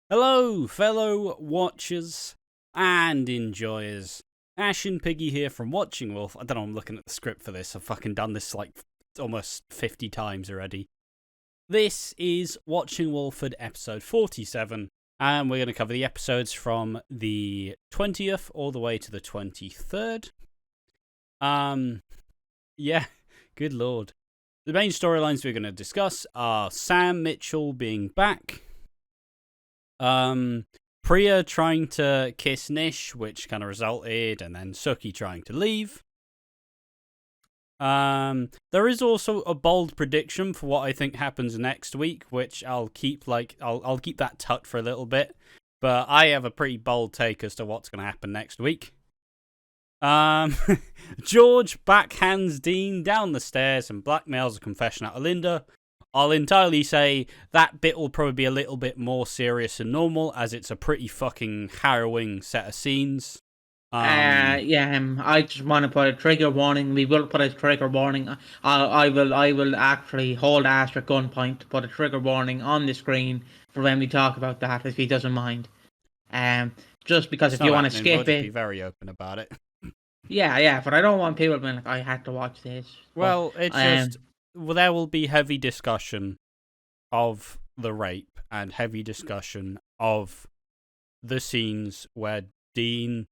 Hello, fellow watchers and enjoyers. Ash and Piggy here from Watching Wolf. I don't know, I'm looking at the script for this. I've fucking done this like almost 50 times already. This is Watching Walford episode 47, and we're going to cover the episodes from the 20th all the way to the 23rd. Yeah, good lord. The main storylines we're going to discuss are Sam Mitchell being back, Priya trying to kiss Nish, which kind of resulted, and then Suki trying to leave. There is also a bold prediction for what I think happens next week, which I'll keep I'll keep that tucked for a little bit. But I have a pretty bold take as to what's going to happen next week. George backhands Dean down the stairs and blackmails a confession out of Linda. I'll entirely say that bit will probably be a little bit more serious than normal, as it's a pretty fucking harrowing set of scenes. I just want to put a trigger warning. We will put a trigger warning. I will actually hold Ash at gunpoint to put a trigger warning on the screen for when we talk about that, if he doesn't mind. Just because if you want to skip it, be very open about it. Yeah, but I don't want people being like, I had to watch this. Well, there will be heavy discussion of the rape and heavy discussion of the scenes where Dean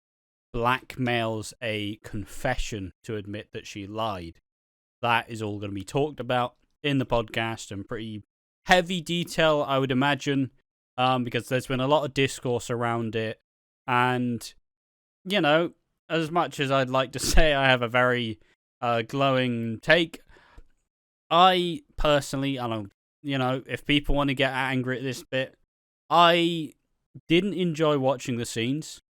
blackmails a confession to admit that she lied. That is all going to be talked about in the podcast in pretty heavy detail, I would imagine, because there's been a lot of discourse around it. And, you know, as much as I'd like to say I have a very glowing take, I personally, if people want to get angry at this bit, I didn't enjoy watching the scenes,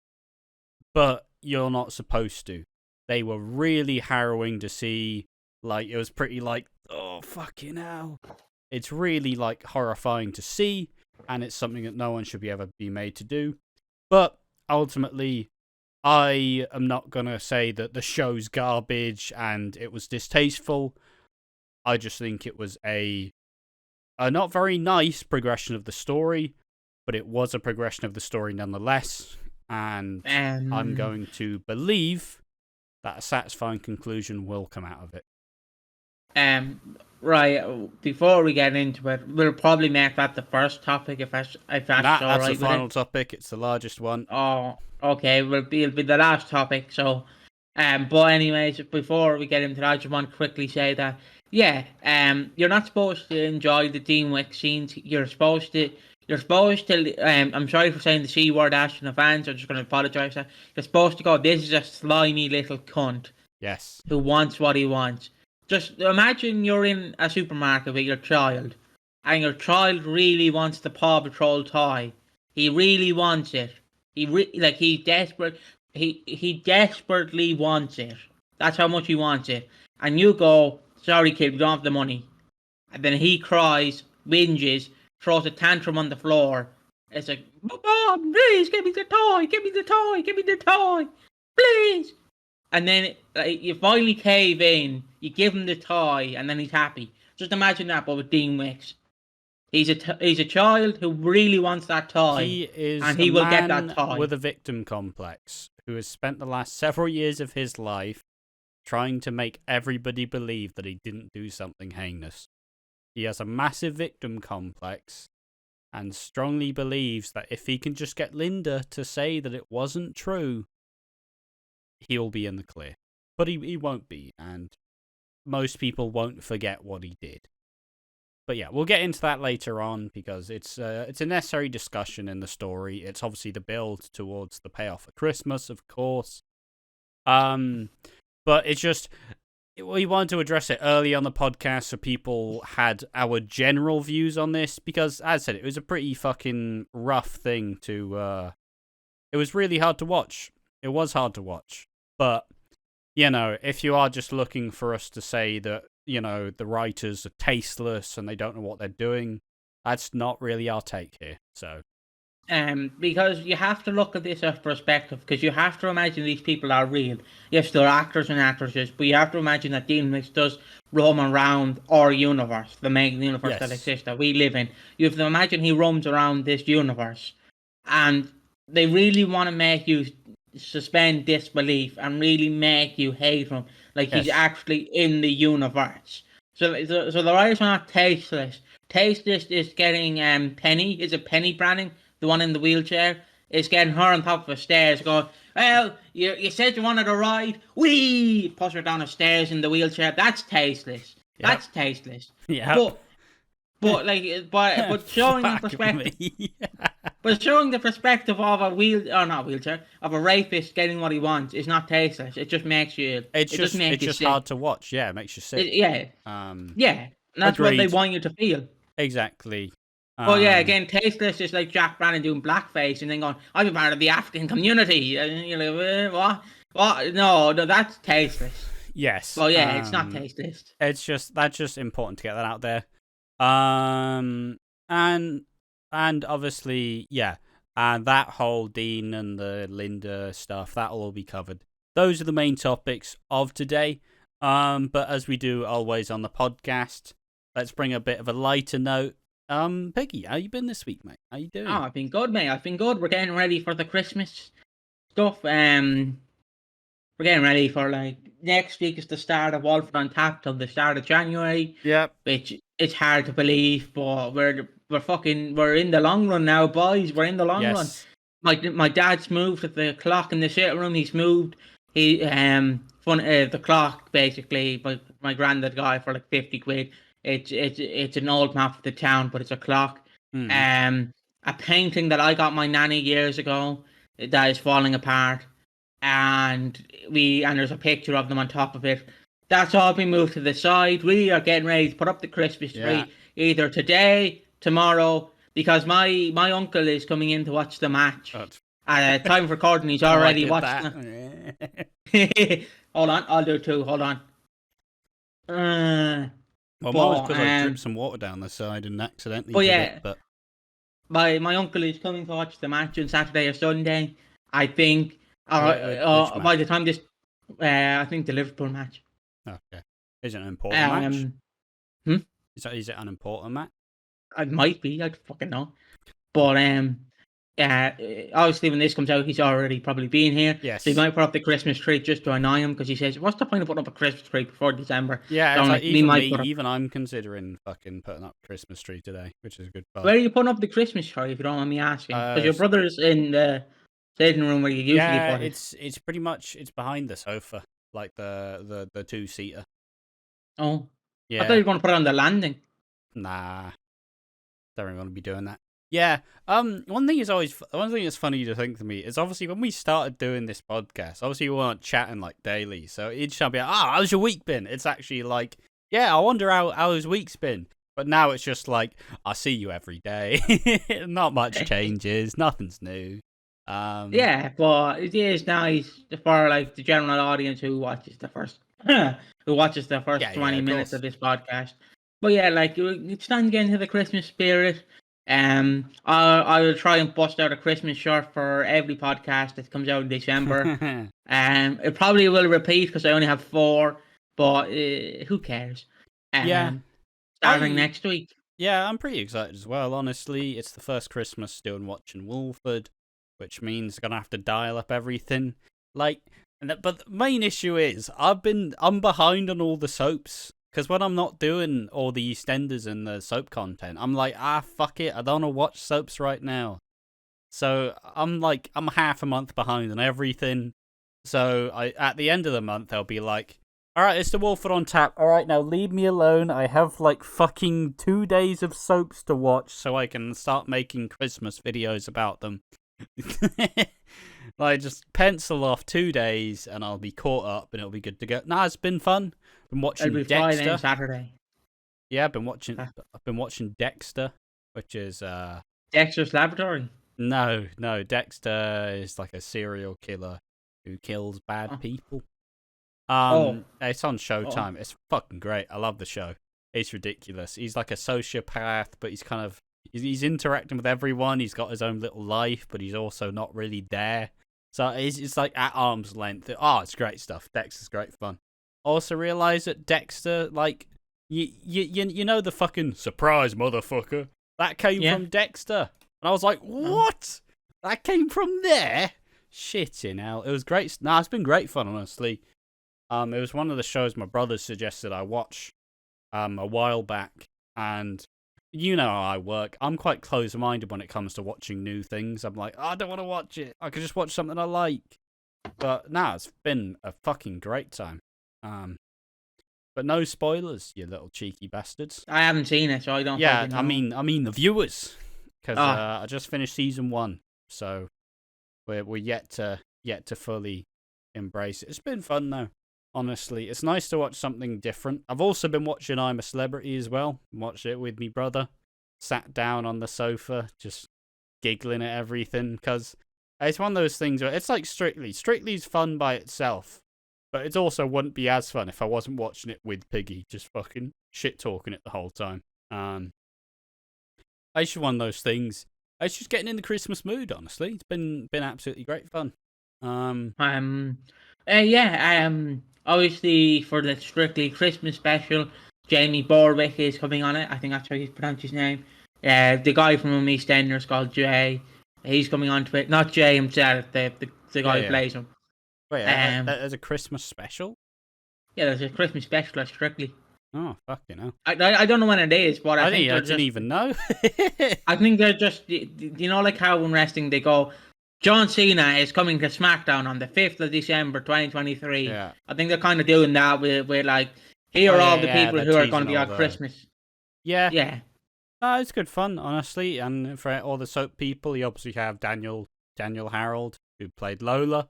but you're not supposed to. They were really harrowing to see. Like, it was pretty oh, fucking hell. It's really, horrifying to see, and it's something that no one should ever be made to do. But, ultimately, I am not going to say that the show's garbage and it was distasteful. I just think it was a not very nice progression of the story, but it was a progression of the story nonetheless. And I'm going to believe that a satisfying conclusion will come out of it. Right, before we get into it, we'll probably make that the first topic if that's all right. That's the final topic. It's the largest one. Oh, okay. It'll be the last topic. So, but anyways, before we get into that, I just want to quickly say that you're not supposed to enjoy the Dean Wick scenes. You're supposed to. I'm sorry for saying the C word, Ash, and the fans. I'm just going to apologise. You're supposed to go, this is a slimy little cunt. Yes. Who wants what he wants. Just imagine you're in a supermarket with your child, and your child really wants the Paw Patrol toy. He really wants it. He desperately wants it. That's how much he wants it. And you go, sorry kid, we don't have the money. And then he cries, whinges, throws a tantrum on the floor. It's like, Mom, please, give me the toy, give me the toy, give me the toy, please. And then you finally cave in, you give him the toy, and then he's happy. Just imagine that, but with Dean Wicks. He's a child who really wants that toy, and he will get that toy. With a victim complex who has spent the last several years of his life trying to make everybody believe that he didn't do something heinous. He has a massive victim complex and strongly believes that if he can just get Linda to say that it wasn't true, he'll be in the clear. But he won't be, and most people won't forget what he did. But yeah, we'll get into that later on because it's a necessary discussion in the story. It's obviously the build towards the payoff at Christmas, of course. But it's just, we wanted to address it early on the podcast so people had our general views on this because, as I said, it was a pretty fucking rough thing to... It was really hard to watch. It was hard to watch. But, if you are just looking for us to say that, the writers are tasteless and they don't know what they're doing, that's not really our take here, so... Because you have to look at this as perspective, because you have to imagine these people are real. Yes, they're actors and actresses, but you have to imagine that Dean Wicks does roam around our universe, the main universe that exists, that we live in. You have to imagine he roams around this universe, and they really want to make you suspend disbelief and really make you hate him, like he's actually in the universe. So the writers are not tasteless. Tasteless is getting Penny. Is it Penny Branning, the one in the wheelchair? Is getting her on top of the stairs, going, "Well, you said you wanted a ride. Wee!" Push her down the stairs in the wheelchair. That's tasteless. Yep. That's tasteless. Yeah. But showing the perspective, but showing the perspective of of a rapist getting what he wants is not tasteless. It just makes you. It's just hard to watch. Yeah, it makes you sick. Yeah. And that's agreed. what they want you to feel. Exactly. Well, yeah, again, tasteless is like Jack Brannon doing blackface and then going, "I'm a part of the African community." And you're like, what? What? No, that's tasteless. Yes. Well, yeah, it's not tasteless. That's just important to get that out there. And obviously, yeah, and that whole Dean and the Linda stuff, that'll all be covered. Those are the main topics of today. But as we do always on the podcast, let's bring a bit of a lighter note. Peggy, how you been this week, mate? How you doing? Oh, I've been good, mate. I've been good. We're getting ready for the Christmas stuff. We're getting ready for, like, next week is the start of Walford on Tap till the start of January. Yep. Which it's hard to believe, but we're in the long run now, boys. We're in the long run. My dad's moved at the clock in the sitting room. He's moved the clock basically. My granddad got it for like 50 quid. It's an old map of the town, but it's a clock. A painting that I got my nanny years ago that is falling apart, and there's a picture of them on top of it. That's all been moved to the side. We are getting ready to put up the Christmas tree either today, tomorrow, because my uncle is coming in to watch the match. At time of recording, he's already watching it. Hold on, I'll do it too. Hold on. Well, mine was because I dripped some water down the side and accidentally but my uncle is coming to watch the match on Saturday or Sunday. I think by the time this, I think the Liverpool match. Okay, is it an important match? Is it an important match? It might be. I fucking know. But obviously when this comes out, he's already probably been here. Yes. So he might put up the Christmas tree just to annoy him, because he says, "What's the point of putting up a Christmas tree before December?" Yeah, it's like, even I'm considering fucking putting up a Christmas tree today, which is a good fun. Where are you putting up the Christmas tree, if you don't mind me asking? Because your brother's in the sitting room where you usually put it. It's pretty much behind the sofa, like the 2-seater. Oh. Yeah. I thought you were going to put it on the landing. Nah. Don't really want to be doing that. Yeah. One thing that's funny to think to me is, obviously when we started doing this podcast, obviously we weren't chatting like daily, so each time be like, how's your week been? It's actually like, yeah, I wonder how his week's been. But now it's just like, I see you every day. Not much changes. Nothing's new. Yeah, but it is nice for like the general audience who watches the first 20 minutes of this podcast. But yeah, like, it's time to get into the Christmas spirit. I will try and bust out a Christmas shirt for every podcast that comes out in December. It probably will repeat because I only have 4, but who cares? Starting next week. Yeah, I'm pretty excited as well. Honestly, it's the first Christmas doing Watching Walford, which means I'm gonna have to dial up everything. But the main issue is I'm behind on all the soaps. Because when I'm not doing all the EastEnders and the soap content, I'm like, fuck it, I don't want to watch soaps right now. So I'm half a month behind on everything. So at the end of the month, I'll be like, alright, it's the Walford on Tap. Alright, now leave me alone. I have like fucking 2 days of soaps to watch so I can start making Christmas videos about them. Like, just pencil off 2 days and I'll be caught up and it'll be good to go. Nah, it's been fun. Been watching Dexter. Friday and Saturday. Yeah, I've been watching Dexter, which is Dexter's Laboratory. No, Dexter is like a serial killer who kills bad people. It's on Showtime. It's fucking great. I love the show. It's ridiculous. He's like a sociopath, but he's interacting with everyone. He's got his own little life, but he's also not really there. So it's like at arm's length. Oh, it's great stuff. Dexter's great fun. Also realize that Dexter, like, you know the fucking surprise motherfucker that came from Dexter, and I was like, what? That came from there? Shitting hell. It was great. Nah, it's been great fun, honestly. It was one of the shows my brother suggested I watch a while back, and you know how I work. I'm quite close-minded when it comes to watching new things. I'm like, I don't want to watch it. I could just watch something I like. But nah, it's been a fucking great time. But no spoilers, you little cheeky bastards. I haven't seen it, so I don't. Yeah, fucking know. I mean the viewers, because I just finished season 1, so we're yet to fully embrace it. It's been fun though. Honestly, it's nice to watch something different. I've also been watching I'm a Celebrity as well. Watched it with me brother. Sat down on the sofa, just giggling at everything, because it's one of those things where it's like Strictly. Strictly's fun by itself, but it also wouldn't be as fun if I wasn't watching it with Piggy, just fucking shit talking it the whole time. It's just one of those things. It's just getting in the Christmas mood, honestly. It's been absolutely great fun. Obviously for the Strictly Christmas special, Jamie Borwick is coming on it. I think that's how you pronounce his name. The guy from EastEnders called Jay. He's coming on to it. Not Jay himself, the guy who plays him. Wait, there's a Christmas special? Yeah, there's a Christmas special at Strictly. Oh, fucking hell. I don't know when it is, but I didn't even know. I think they're just, you know, like how in wrestling they go, John Cena is coming to SmackDown on the 5th of December, 2023. Yeah. I think they're kind of doing that with like, here are all the people who are going to be on Christmas. Yeah. Yeah. It's good fun, honestly. And for all the soap people, you obviously have Danielle Harold, who played Lola,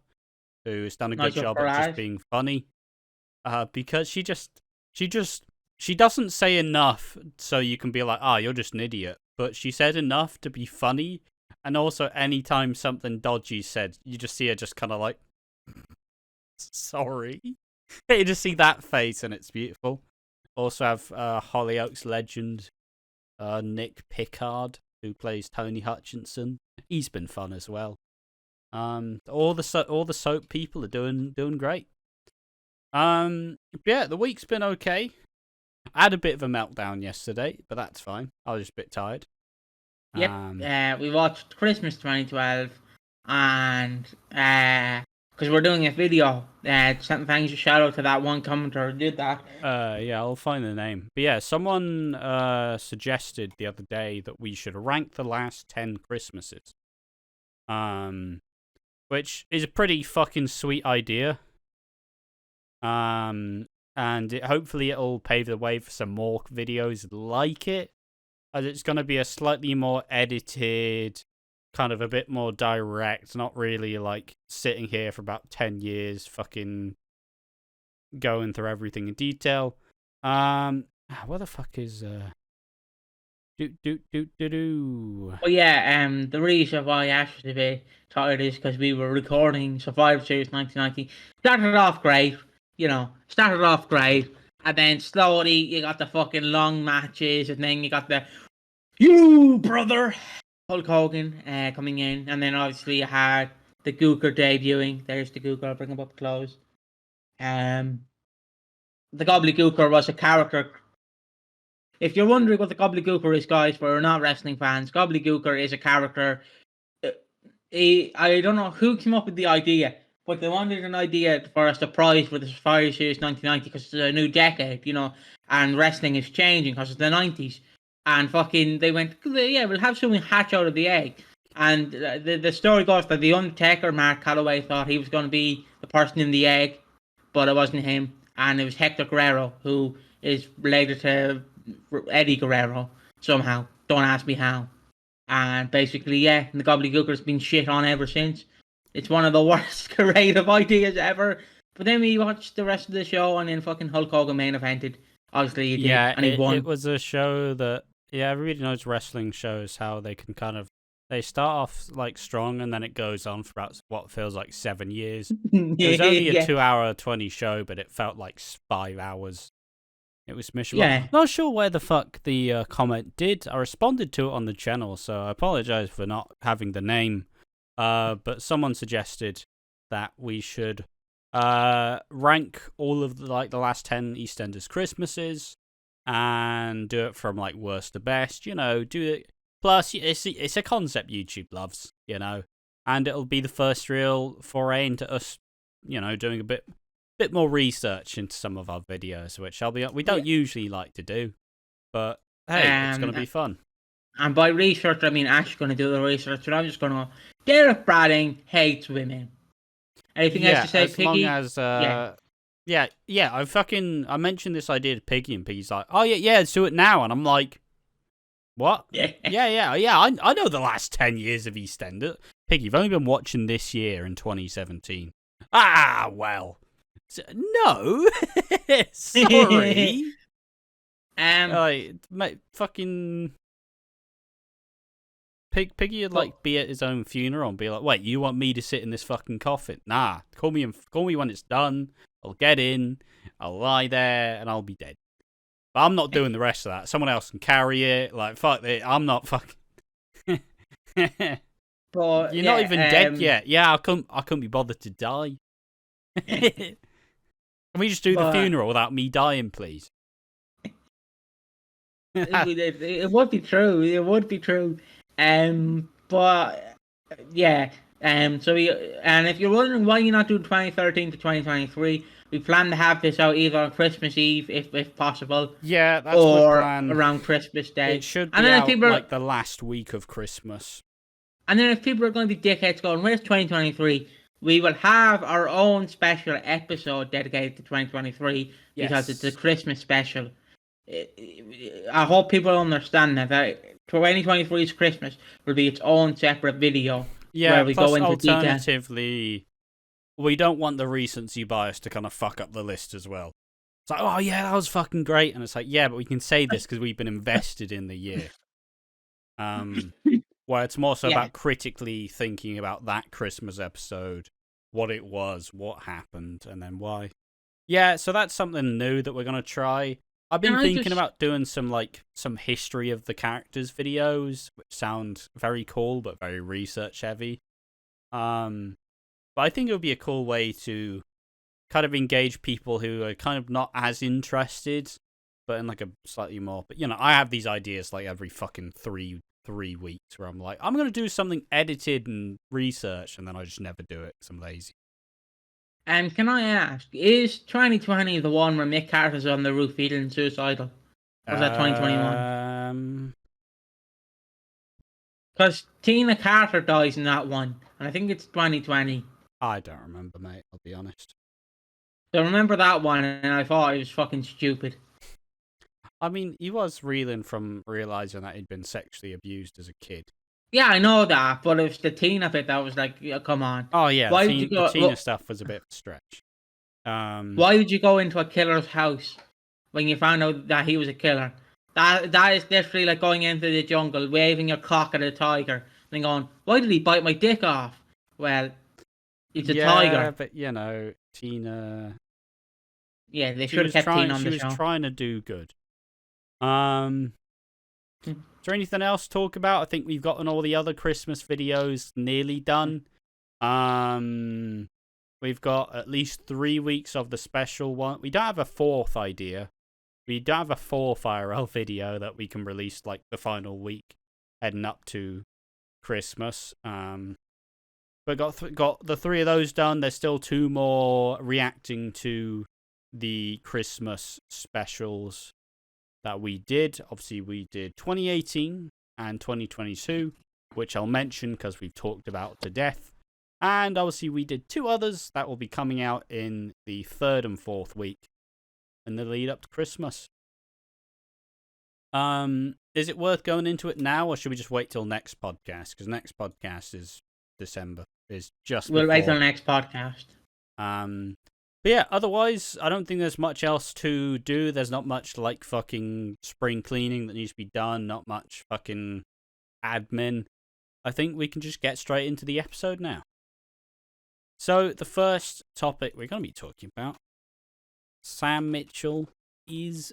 who has done a good job at just being funny. Because she doesn't say enough so you can be like, you're just an idiot. But she said enough to be funny. And also, anytime something dodgy said, you just see her just kind of like, sorry. You just see that face, and it's beautiful. Also have Hollyoaks legend Nick Pickard, who plays Tony Hutchinson. He's been fun as well. All the soap people are doing great. Yeah, the week's been okay. I had a bit of a meltdown yesterday, but that's fine. I was just a bit tired. Yep. We watched Christmas 2012, and because we're doing a video, thanks a shout out to that one commenter who did that. Yeah, I'll find the name. But yeah, someone suggested the other day that we should rank the last 10 Christmases. Which is a pretty fucking sweet idea. And hopefully it'll pave the way for some more videos like it. As it's going to be a slightly more edited, kind of a bit more direct, not really like sitting here for about 10 years fucking going through everything in detail. What the fuck is Well, yeah, the reason why I asked you to be tired is because we were recording Survivor Series 1990. Started off great, and then slowly you got the fucking long matches, and then you got the you brother Hulk Hogan coming in, and then obviously you had the Gooker debuting. There's the Gooker. I'll bring him up close. The Gobbledygooker was a character. If you're wondering what the Gobbledygooker is, guys, but we're not wrestling fans, Gobbledygooker is a character. I don't know who came up with the idea, but they wanted an idea for a surprise for the Survivor Series 1990 because it's a new decade, and wrestling is changing because it's the 90s. And fucking, they went, yeah, we'll have something hatch out of the egg. And the story goes that the Undertaker, Mark Calloway, thought he was going to be the person in the egg, but it wasn't him. And it was Hector Guerrero, who is related to Eddie Guerrero somehow. Don't ask me how. And basically, yeah, the Gobbledygooker's been shit on ever since. It's one of the worst creative ideas ever. But then we watched the rest of the show, and then fucking Hulk Hogan main evented. Obviously, he did, and he won. It was a show that, everybody knows wrestling shows how they can they start off like strong, and then it goes on for about what feels like 7 years. It was only a 2-hour 20 show, but it felt like 5 hours. It was miserable. Yeah. Not sure where the fuck the comment did. I responded to it on the channel, so I apologize for not having the name. But someone suggested that we should rank all of the last 10 Eastenders Christmases and do it from like worst to best. Do it. Plus, it's a concept YouTube loves. and it'll be the first real foray into us, doing a bit more research into some of our videos, which we don't usually like to do, but hey, it's going to be fun. And by research, I mean Ash's going to do the research, and I'm just going to go, Derek Bradding hates women. Anything else to say, Piggy? As long as, I mentioned this idea to Piggy, and Piggy's like, oh, yeah, let's do it now. And I'm like, what? Yeah, I know the last 10 years of EastEnders. Piggy, you've only been watching this year in 2017. Ah, well. No. Sorry. Fucking... Piggy would be at his own funeral and be like, "Wait, you want me to sit in this fucking coffin? Nah, call me when it's done. I'll get in, I'll lie there, and I'll be dead. But I'm not doing the rest of that. Someone else can carry it. Like fuck it, I'm not fucking." But you're not even dead yet. Yeah, I couldn't be bothered to die. Can we just do the funeral without me dying, please? It would be true. It would be true. But yeah. And if you're wondering why you're not doing 2013 to 2023, we plan to have this out either on Christmas Eve, if possible. Yeah, that's or the plan. Around Christmas Day. It should be out like the last week of Christmas. And then if people are going to be dickheads going, where's 2023? We will have our own special episode dedicated to 2023 because it's a Christmas special. I hope people understand that 2023's Christmas will be its own separate video. Yeah, where we plus go into alternatively, we don't want the recency bias to kind of fuck up the list as well. It's like, oh yeah, that was fucking great. And it's like, yeah, but we can say this because we've been invested in the year. Where it's more so about critically thinking about that Christmas episode, what it was, what happened, and then why. Yeah, so that's something new that we're going to try. I've been thinking about doing some history of the characters videos, which sound very cool but very research heavy. But I think it would be a cool way to kind of engage people who are kind of not as interested, but in like a slightly more. But I have these ideas like every fucking three weeks where I'm like, I'm gonna do something edited and research, and then I just never do it because I'm lazy. And can I ask, is 2020 the one where Mick Carter's on the roof feeling suicidal? Or is that 2021? Because Tina Carter dies in that one, and I think it's 2020. I don't remember, mate, I'll be honest. So I remember that one, and I thought it was fucking stupid. I mean, he was reeling from realising that he'd been sexually abused as a kid. Yeah, I know that, but it's the Tina bit that was like, come on. Oh, yeah, the Tina stuff was a bit of a stretch. Why would you go into a killer's house when you found out that he was a killer? That is literally like going into the jungle, waving your cock at a tiger, and going, why did he bite my dick off? Well, it's a tiger. Yeah, but, Tina... Yeah, they should have kept Tina on the show. She was trying to do good. Is there anything else to talk about? I think we've gotten all the other Christmas videos nearly done. We've got at least 3 weeks of the special one. We don't have a fourth idea. We don't have a fourth IRL video that we can release like the final week heading up to Christmas. But got the 3 of those done. There's still 2 more reacting to the Christmas specials that we did. Obviously, we did 2018 and 2022, which I'll mention because we've talked about to death. And obviously, we did 2 others that will be coming out in the 3rd and 4th week in the lead up to Christmas. Is it worth going into it now, or should we just wait till next podcast? Because next podcast is December. We'll wait till next podcast. But yeah, otherwise, I don't think there's much else to do. There's not much like fucking spring cleaning that needs to be done. Not much fucking admin. I think we can just get straight into the episode now. So the first topic we're going to be talking about, Sam Mitchell is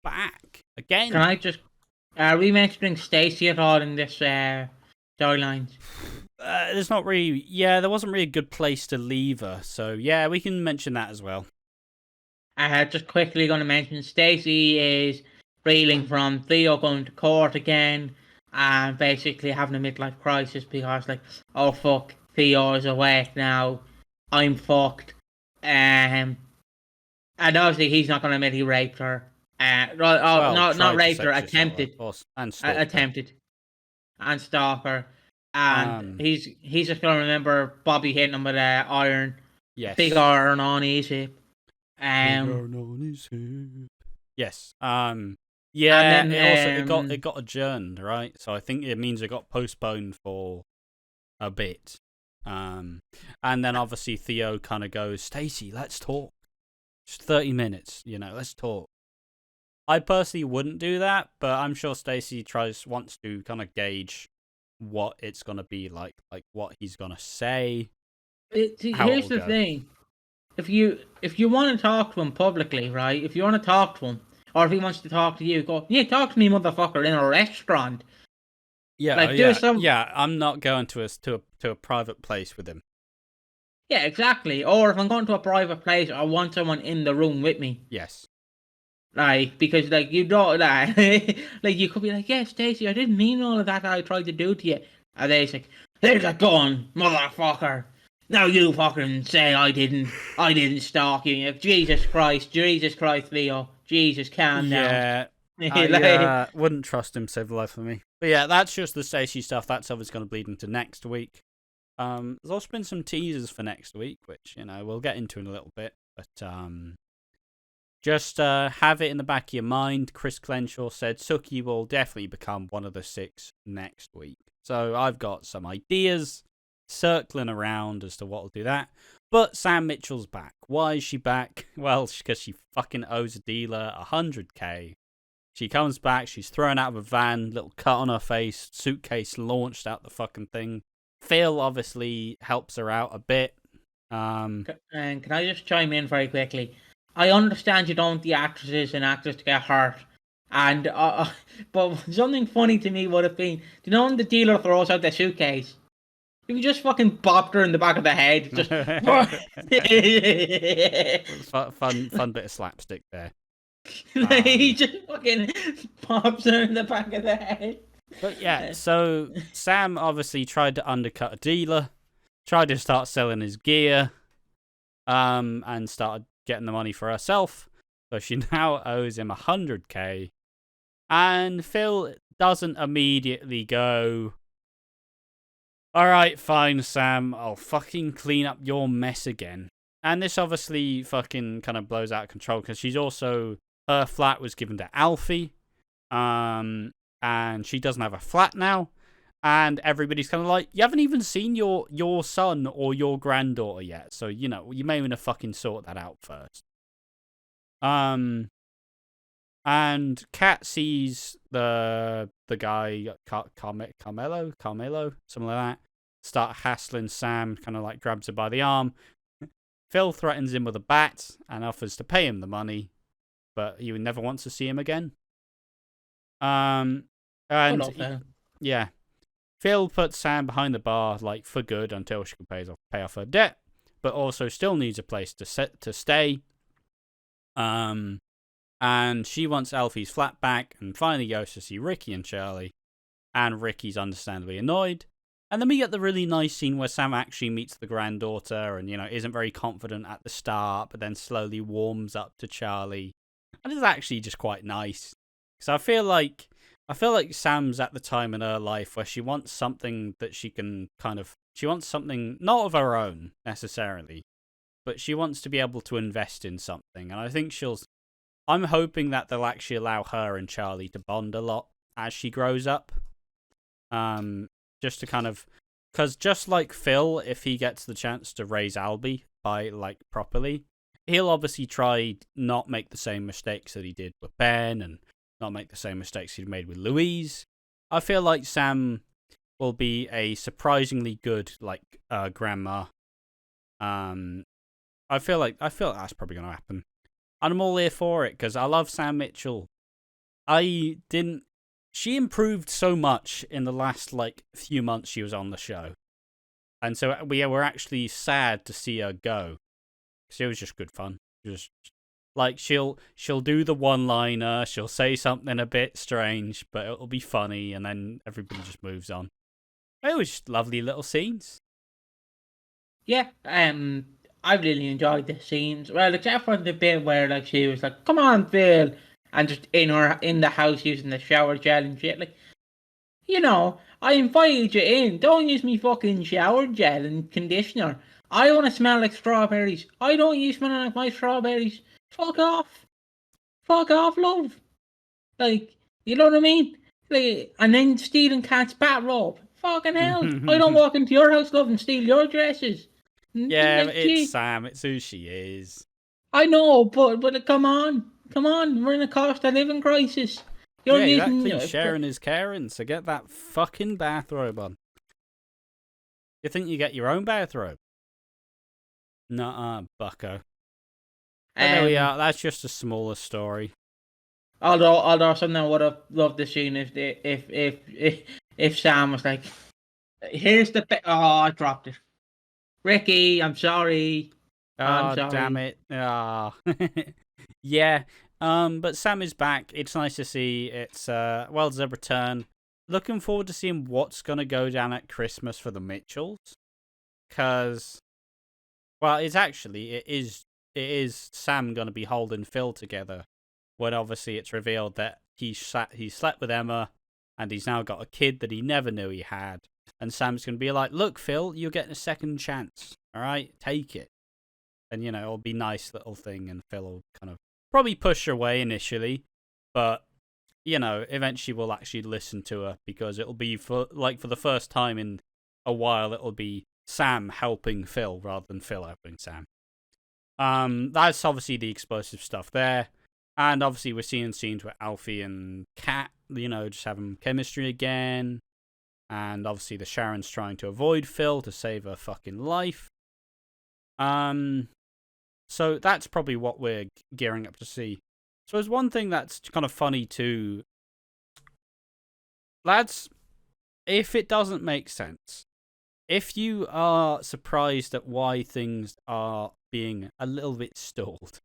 back again. Can I just... Are we mentioning Stacey at all in this storyline? There's not really... Yeah, there wasn't really a good place to leave her. So yeah, we can mention that as well. Just quickly going to mention Stacey is reeling from Theo going to court again. and basically having a midlife crisis because, like, oh fuck, Theo is awake now, I'm fucked, and obviously he's not going to admit he raped her. Well, Not tried to raped her, sexually assault her, attempted, and stalk her. attempted, and stalk her, and Um, he's just going to remember Bobby hitting him with an iron, big yes. iron on his hip, Big um, iron on his hip. Yes. and Yeah. then It got adjourned, right? So I think it means it got postponed for a bit. And then obviously Theo kind of goes, Stacey, let's talk. Just 30 minutes, let's talk. I personally wouldn't do that, but I'm sure Stacey wants to kind of gauge what it's gonna be like what he's gonna say. here's the thing. If you want to talk to him publicly, right? If you want to talk to him, or if he wants to talk to you, go, yeah, talk to me, motherfucker, in a restaurant. Yeah, Like, do some. Yeah, I'm not going to a private place with him. Yeah, exactly. Or if I'm going to a private place, I want someone in the room with me. Yes. Like, because, like, you don't, like, like, you could be like, yeah, Stacey, I didn't mean all of that I tried to do to you. And then he's like, there's a gun, motherfucker. Now you fucking say I didn't stalk you. Like, Jesus Christ, Leo. Jesus, calm down. I wouldn't trust him, save the life of me. But yeah, that's just the Stacey stuff. That's obviously going to bleed into next week. There's also been some teasers for next week, which, we'll get into in a little bit. But just have it in the back of your mind. Chris Clenshaw said Suki will definitely become one of the 6 next week. So I've got some ideas circling around as to what will do that. But Sam Mitchell's back. Why is she back? Well, because she fucking owes a dealer $100K. She comes back, she's thrown out of a van, little cut on her face, suitcase launched out the fucking thing. Phil obviously helps her out a bit. And can I just chime in very quickly? I understand you don't want the actresses and actors to get hurt. And but something funny to me would have been, do you know when the dealer throws out the suitcase? If you just fucking bopped her in the back of the head, just fun bit of slapstick there. He just fucking pops her in the back of the head. But yeah, so Sam obviously tried to undercut a dealer, tried to start selling his gear, and started getting the money for herself. So she now owes him $100K. And Phil doesn't immediately go, alright, fine, Sam, I'll fucking clean up your mess again. And this obviously fucking kind of blows out of control because she's also, her flat was given to Alfie. And she doesn't have a flat now. And everybody's kind of like, you haven't even seen your son or your granddaughter yet. So, you may want to fucking sort that out first. And Kat sees the guy, Carmelo, something like that, start hassling Sam, kind of like grabs her by the arm. Phil threatens him with a bat and offers to pay him the money, but he never wants to see him again. And yeah, Phil puts Sam behind the bar like for good until she can pay off her debt, but also still needs a place to stay. And she wants Alfie's flat back and finally goes to see Ricky and Shirley. And Ricky's understandably annoyed. And then we get the really nice scene where Sam actually meets the granddaughter and, isn't very confident at the start, but then slowly warms up to Charlie. And it's actually just quite nice. So I feel like Sam's at the time in her life where she wants something that she can she wants something not of her own necessarily, but she wants to be able to invest in something. And I think I'm hoping that they'll actually allow her and Charlie to bond a lot as she grows up. Just to because just like Phil, if he gets the chance to raise Albie properly, he'll obviously try not make the same mistakes that he did with Ben and not make the same mistakes he'd made with Louise. I feel like Sam will be a surprisingly good grandma. I feel like that's probably going to happen. And I'm all here for it because I love Sam Mitchell. She improved so much in the last few months she was on the show. And so we were actually sad to see her go. Because it was just good fun. Like she'll do the one-liner, she'll say something a bit strange, but it'll be funny, and then everybody just moves on. It was just lovely little scenes. Yeah, I really enjoyed the scenes. Well, except for the bit where like she was like, "Come on, Phil," and just in the house using the shower gel and shit. Like, I invited you in. Don't use me fucking shower gel and conditioner. I want to smell like strawberries. I don't use smelling like my strawberries. Fuck off. Fuck off, love. Like, you know what I mean? Like, and then stealing Cat's bat robe. Fucking hell. I don't walk into your house, love, and steal your dresses. Yeah, Like, it's Sam. It's who she is. I know, but come on. Come on. We're in a cost of living crisis. You're Yeah, using... exactly. Sharon is caring, so get that fucking bathrobe on. You think you get your own bathrobe? Nuh-uh, bucko. But there we are. That's just a smaller story. Although something I would have loved to see if Sam was like, "Here's the I dropped it. Ricky, I'm sorry. I'm sorry. Damn it. Yeah. But Sam is back. It's nice to see. It's well-deserved return. Looking forward to seeing what's gonna go down at Christmas for the Mitchells. Cause, well, it is Sam gonna be holding Phil together. When obviously it's revealed that he slept with Emma, and he's now got a kid that he never knew he had. And Sam's gonna be like, "Look, Phil, you're getting a second chance. All right, take it." And it'll be a nice little thing, and Phil will kind of probably push her away initially, but eventually we'll actually listen to her, because it'll be for the first time in a while, it'll be Sam helping Phil rather than Phil helping Sam. That's obviously the explosive stuff there. And obviously we're seeing scenes with Alfie and Kat, just having chemistry again. And obviously the Sharon's trying to avoid Phil to save her fucking life. So that's probably what we're gearing up to see. So there's one thing that's kind of funny too. Lads, if it doesn't make sense, if you are surprised at why things are being a little bit stalled,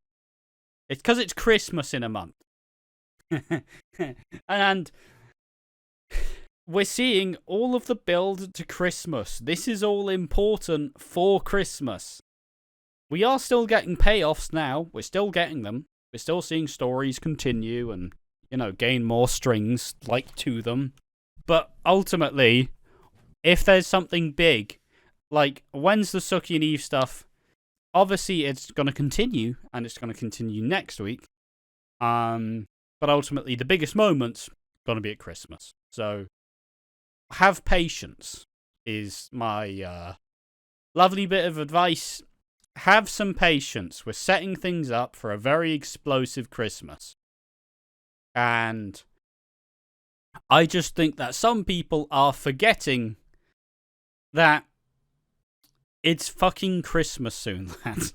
it's because it's Christmas in a month. And we're seeing all of the build to Christmas. This is all important for Christmas. We are still getting payoffs now. We're still getting them. We're still seeing stories continue and, gain more strings, to them. But ultimately, if there's something big, when's the Suki and Eve stuff? Obviously, it's going to continue, and it's going to continue next week. But ultimately, the biggest moment's going to be at Christmas. So, have patience is my lovely bit of advice. Have some patience. We're setting things up for a very explosive Christmas. And I just think that some people are forgetting that it's fucking Christmas soon, lads.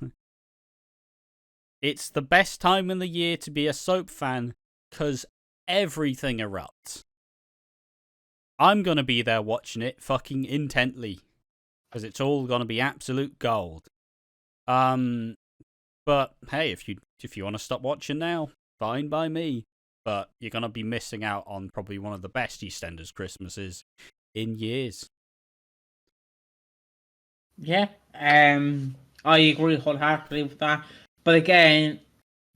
It's the best time in the year to be a soap fan, because everything erupts. I'm going to be there watching it fucking intently, because it's all going to be absolute gold. But hey, if you want to stop watching now, fine by me. But you're going to be missing out on probably one of the best EastEnders Christmases in years. Yeah, I agree wholeheartedly with that. But again,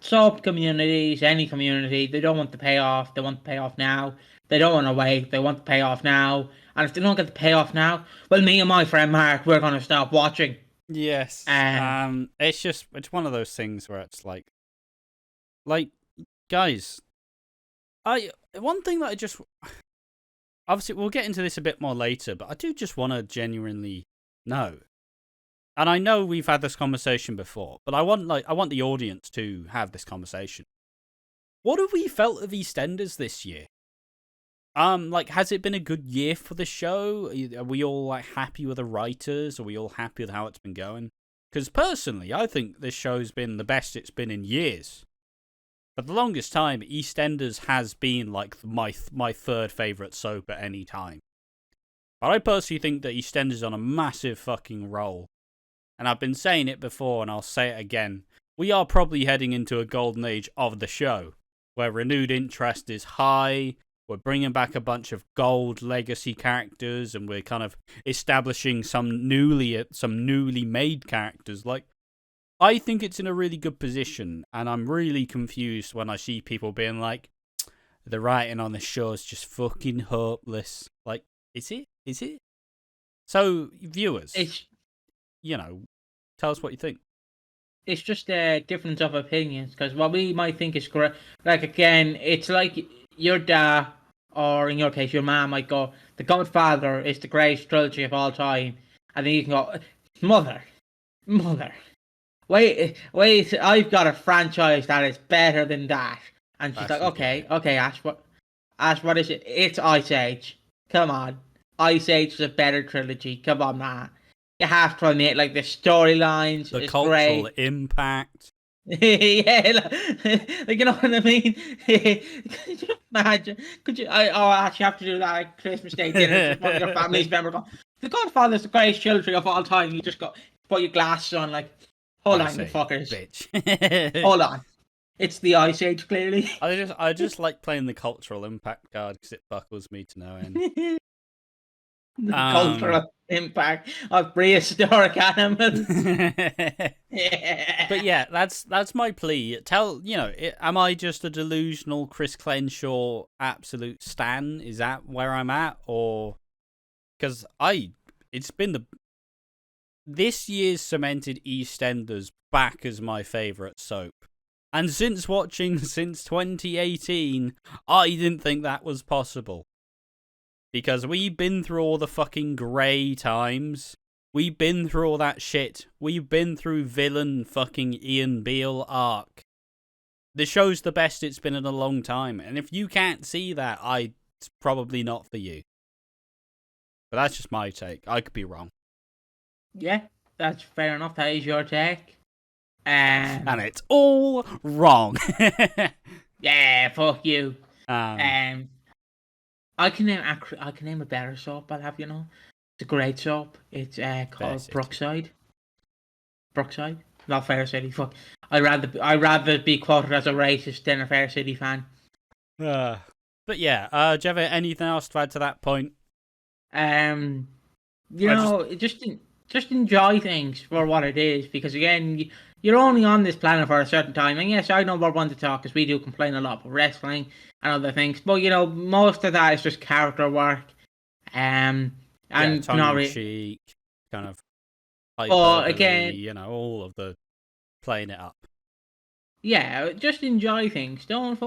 sub communities, any community, they don't want the payoff. They want the payoff now. They don't want to wait. They want the payoff now. And if they don't get the payoff now, well, me and my friend Mark, we're going to stop watching. Yes. It's one of those things where it's like, guys, one thing that I just, obviously we'll get into this a bit more later, but I do just want to genuinely know. And I know we've had this conversation before, but I want the audience to have this conversation. What have we felt of EastEnders this year? Has it been a good year for the show? Are we all happy with the writers? Are we all happy with how it's been going? Because personally, I think this show's been the best it's been in years. For the longest time, EastEnders has been my third favourite soap at any time. But I personally think that EastEnders is on a massive fucking roll. And I've been saying it before, and I'll say it again. we are probably heading into a golden age of the show, where renewed interest is high. We're bringing back a bunch of gold legacy characters, and we're kind of establishing some newly made characters. Like, I think it's in a really good position, and I'm really confused when I see people being like, the writing on the show is just fucking hopeless. Like, is it? Is it? So, viewers, tell us what you think. It's just a difference of opinions, because what we might think is correct, like, again, it's like your dad, or in your case, your mom might go, The Godfather is the greatest trilogy of all time, and then you can go, Mother, wait, I've got a franchise that is better than that. And she's like, okay, Ash, what is it? It's Ice Age. Come on. Ice Age is a better trilogy. Come on, man. You have to admit, like, the storylines the is cultural great. impact. Yeah, like, you know what I mean? Could you imagine? I actually have to do that at Christmas Day dinner. Just one of your family's members go, The Godfather's the greatest trilogy of all time. You just got put your glasses on, like, hold on, you fuckers. Bitch. Hold on. It's the Ice Age, clearly. I just like playing the cultural impact card because it buckles me to no end. The cultural impact of prehistoric animals. Yeah. But yeah, that's my plea. Am I just a delusional Chris Crenshaw absolute stan? Is that where I'm at? Or because it's been this year's cemented EastEnders back as my favourite soap. And since 2018, I didn't think that was possible. Because we've been through all the fucking grey times. We've been through all that shit. We've been through villain fucking Ian Beale arc. The show's the best it's been in a long time. And if you can't see that, it's probably not for you. But that's just my take. I could be wrong. Yeah, that's fair enough. That is your take. And it's all wrong. Yeah, fuck you. I can name a better soap. I'll have you know, it's a great soap. It's called Brookside. Not Fair City. Fuck. I'd rather be quoted as a racist than a Fair City fan. But yeah, do you have anything else to add to that point? Just enjoy things for what it is, because again, you're only on this planet for a certain time. And yes, I know we're one to talk, because we do complain a lot about wrestling and other things, but most of that is just character work, and tongue in cheek, kind of hyperbole, again, all of the playing it up. Yeah, just enjoy things. Don't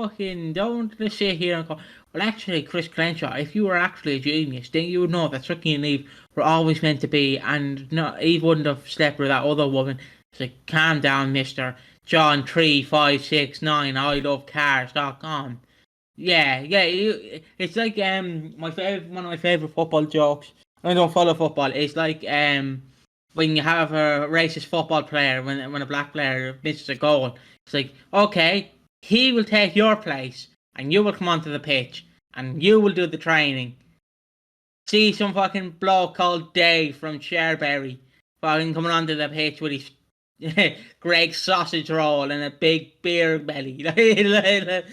just sit here and go, well, actually, Chris Crenshaw, if you were actually a genius, then you would know that Suki and Eve were always meant to be, and Eve wouldn't have slept with that other woman. It's like, calm down, mister. John 3569, ILoveCars.com. Yeah, it's like one of my favorite football jokes. I don't follow football. It's like when you have a racist football player, when a black player misses a goal, it's like, okay, he will take your place, and you will come onto the pitch, and you will do the training. See some fucking bloke called Dave from Cherbury fucking coming onto the pitch with his Greg's sausage roll and a big beer belly. I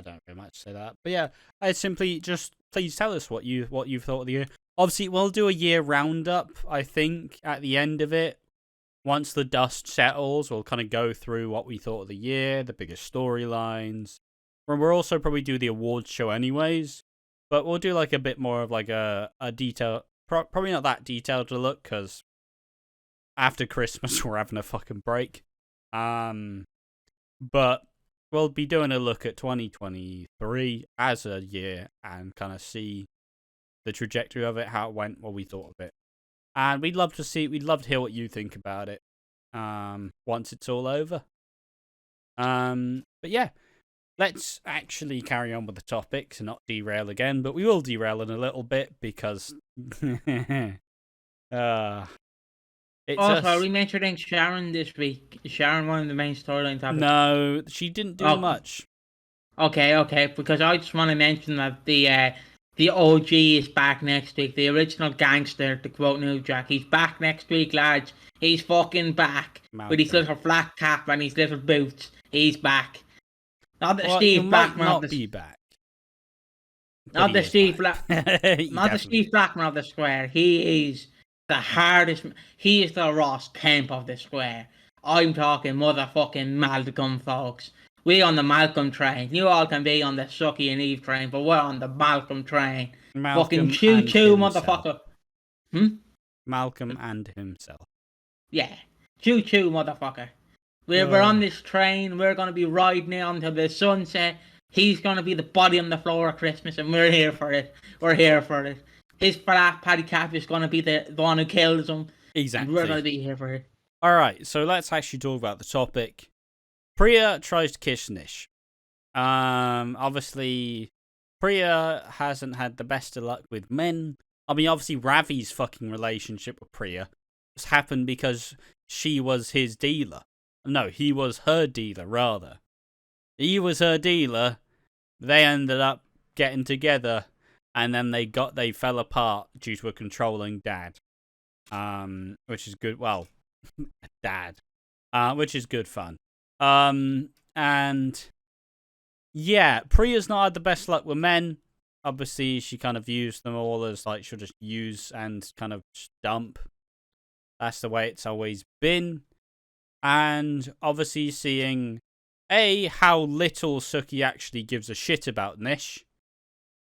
don't very much say that, but yeah, I simply just please tell us what you've thought of the year. Obviously, we'll do a year roundup. I think at the end of it, once the dust settles, we'll kind of go through what we thought of the year, the biggest storylines. We'll also probably do the awards show anyways, but we'll do like a bit more of like a detail. Probably not that detailed to look, because after Christmas we're having a fucking break. But we'll be doing a look at 2023 as a year and kind of see the trajectory of it, how it went, what we thought of it. And we'd love to hear what you think about it once it's all over. But yeah, let's actually carry on with the topics and not derail again, but we will derail in a little bit because are we mentioning Sharon this week? Is Sharon one of the main storyline topics? No, she didn't do much. Okay, because I just want to mention that the The OG is back next week. The original gangster, to quote New Jack. He's back next week, lads. He's fucking back. Malcolm. With his little flat cap and his little boots. He's back. Not the Well, Steve he Blackman might of not the... be back. Not the Steve Not the Steve Blackman of the square. He is the hardest... He is the Ross Kemp of the square. I'm talking motherfucking Malcolm, folks. We on the Malcolm train. You all can be on the Suki and Eve train, but we're on the Malcolm train. Fucking Malcolm choo and choo, himself. motherfucker. Malcolm and himself. Yeah. Choo choo, motherfucker. We're on this train. We're going to be riding it until the sunset. He's going to be the body on the floor of Christmas, and we're here for it. We're here for it. His flat paddy cap is going to be the one who kills him. Exactly. And we're going to be here for it. Alright, so let's actually talk about the topic. Priya tries to kiss Nish. Obviously, Priya hasn't had the best of luck with men. I mean, obviously, Ravi's fucking relationship with Priya has happened because she was his dealer. No, he was her dealer, rather. He was her dealer. They ended up getting together, and then they fell apart due to a controlling dad. Which is good. Well, dad. Which is good fun. And yeah, Priya's not had the best luck with men. Obviously, she kind of views them all as like she'll just use and kind of just dump. That's the way it's always been. And obviously seeing A, how little Suki actually gives a shit about Nish,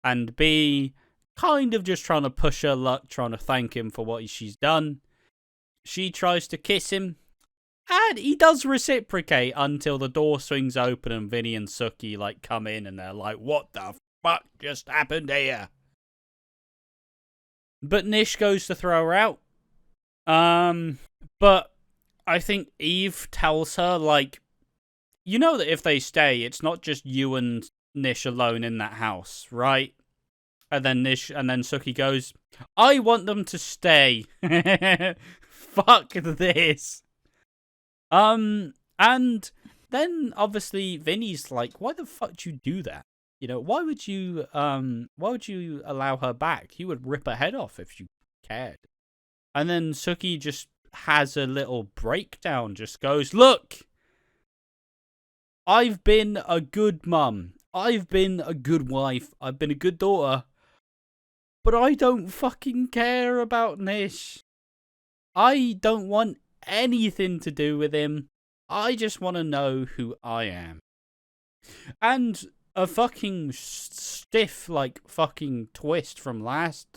and B, kind of just trying to push her luck, trying to thank him for what she's done. She tries to kiss him, and he does reciprocate until the door swings open and Vinny and Suki like come in and they're like, what the fuck just happened here? But Nish goes to throw her out. But I think Eve tells her, like, you know that if they stay, it's not just you and Nish alone in that house, right? And then Suki goes, I want them to stay. Fuck this. And then obviously Vinny's like, why the fuck do you do that? You know, why would you allow her back? You would rip her head off if you cared. And then Suki just has a little breakdown, just goes, look, I've been a good mum. I've been a good wife. I've been a good daughter. But I don't fucking care about Nish. I don't want anything to do with him. I just want to know who I am. And a fucking stiff, like, fucking twist from last,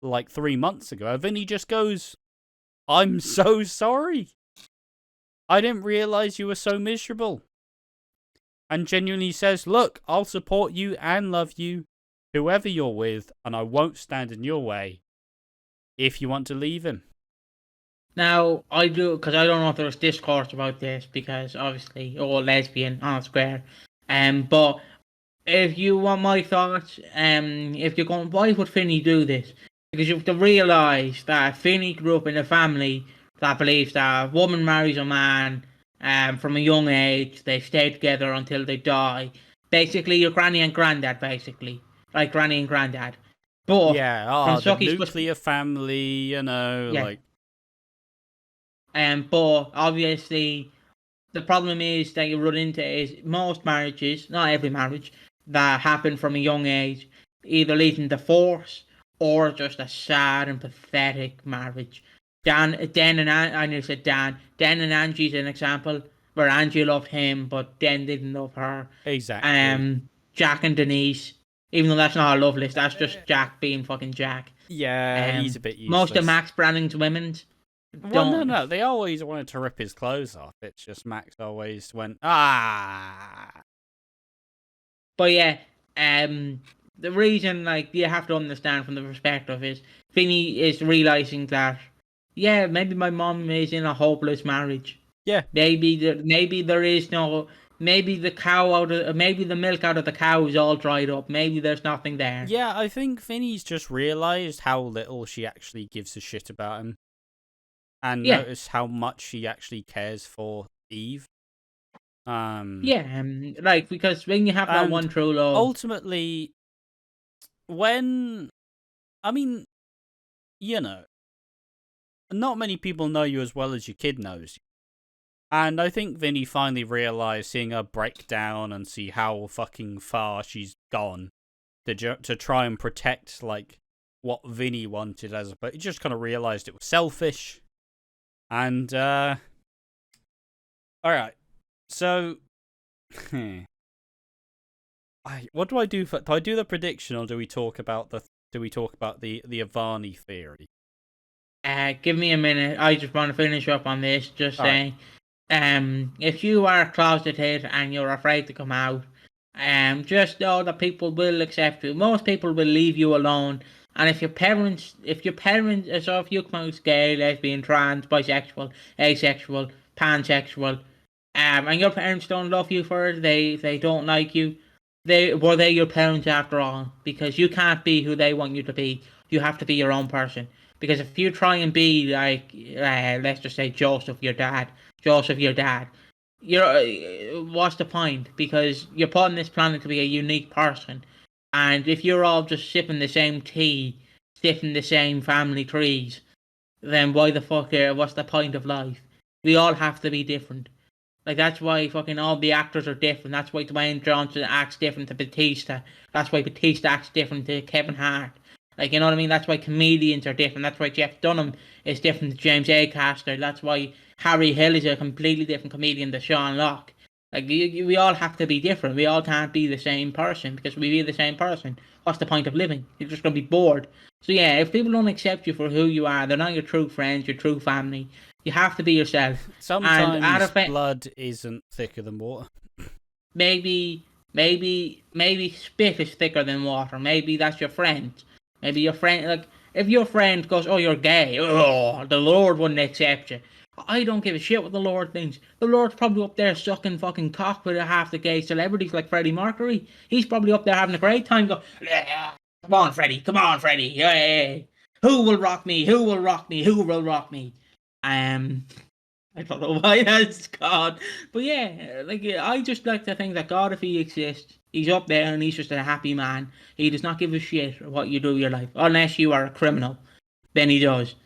like, 3 months ago. Vinny just goes, I'm so sorry. I didn't realize you were so miserable. And genuinely says, look, I'll support you and love you, whoever you're with, and I won't stand in your way if you want to leave him. Now, I do, because I don't know if there's discourse about this, because obviously, all lesbian on a square. But if you want my thoughts, if you're going, why would Finney do this? Because you have to realise that Finney grew up in a family that believes that a woman marries a man from a young age, they stay together until they die. Basically, your granny and granddad, basically. Like granny and granddad. But yeah, the nuclear family, you know, yeah. like. But obviously, the problem is that you run into is most marriages, not every marriage, that happen from a young age, either lead to divorce or just a sad and pathetic marriage. Dan and Angie's an example where Angie loved him, but Dan didn't love her. Exactly. Jack and Denise, even though that's not a love list, that's just Jack being fucking Jack. Yeah, he's a bit useless. Most of Max Branning's women's. Well, no. They always wanted to rip his clothes off. It's just Max always went, ah. But yeah, the reason, like, you have to understand from the perspective is Finney is realizing that, yeah, maybe my mom is in a hopeless marriage. Yeah. Maybe there is no, maybe the milk out of the cow is all dried up. Maybe there's nothing there. Yeah, I think Finney's just realized how little she actually gives a shit about him. And notice how much she actually cares for Eve. Like, because when you have that one true love, ultimately, when, I mean, not many people know you as well as your kid knows you. And I think Vinny finally realised, seeing her break down and see how fucking far she's gone to try and protect, like, what Vinny wanted, but he just kind of realised it was selfish. And, alright. So, what do I do? Do I do the prediction, or do we talk about the Avani theory? Give me a minute. I just want to finish up on this. Just saying, if you are closeted and you're afraid to come out, just know that people will accept you. Most people will leave you alone. And if you come out gay, lesbian, trans, bisexual, asexual, pansexual, and your parents don't love you for it, they don't like you, they're your parents after all, because you can't be who they want you to be. You have to be your own person. Because if you try and be like, let's just say Joseph, your dad, what's the point? Because you're put on this planet to be a unique person. And if you're all just sipping the same tea, sipping the same family trees, then why the fuck, what's the point of life? We all have to be different. Like, that's why fucking all the actors are different. That's why Dwayne Johnson acts different to Batista. That's why Batista acts different to Kevin Hart. Like, you know what I mean? That's why comedians are different. That's why Jeff Dunham is different to James Acaster. That's why Harry Hill is a completely different comedian to Sean Locke. Like, we all have to be different. We all can't be the same person, because if we be the same person, what's the point of living? You're just going to be bored. So yeah, if people don't accept you for who you are, they're not your true friends, your true family. You have to be yourself. Sometimes blood isn't thicker than water. Maybe spit is thicker than water. Maybe that's your friend. Maybe your friend, like, if your friend goes, oh, you're gay, oh, the Lord wouldn't accept you. I don't give a shit what the Lord thinks. The Lord's probably up there sucking fucking cock with half the gay celebrities like Freddie Mercury. He's probably up there having a great time. Go, come on, Freddie. Hey. Who will rock me? Who will rock me? I don't know why that's God. But yeah, like, I just like to think that God, if he exists, he's up there and he's just a happy man. He does not give a shit what you do with your life. Unless you are a criminal. Then he does.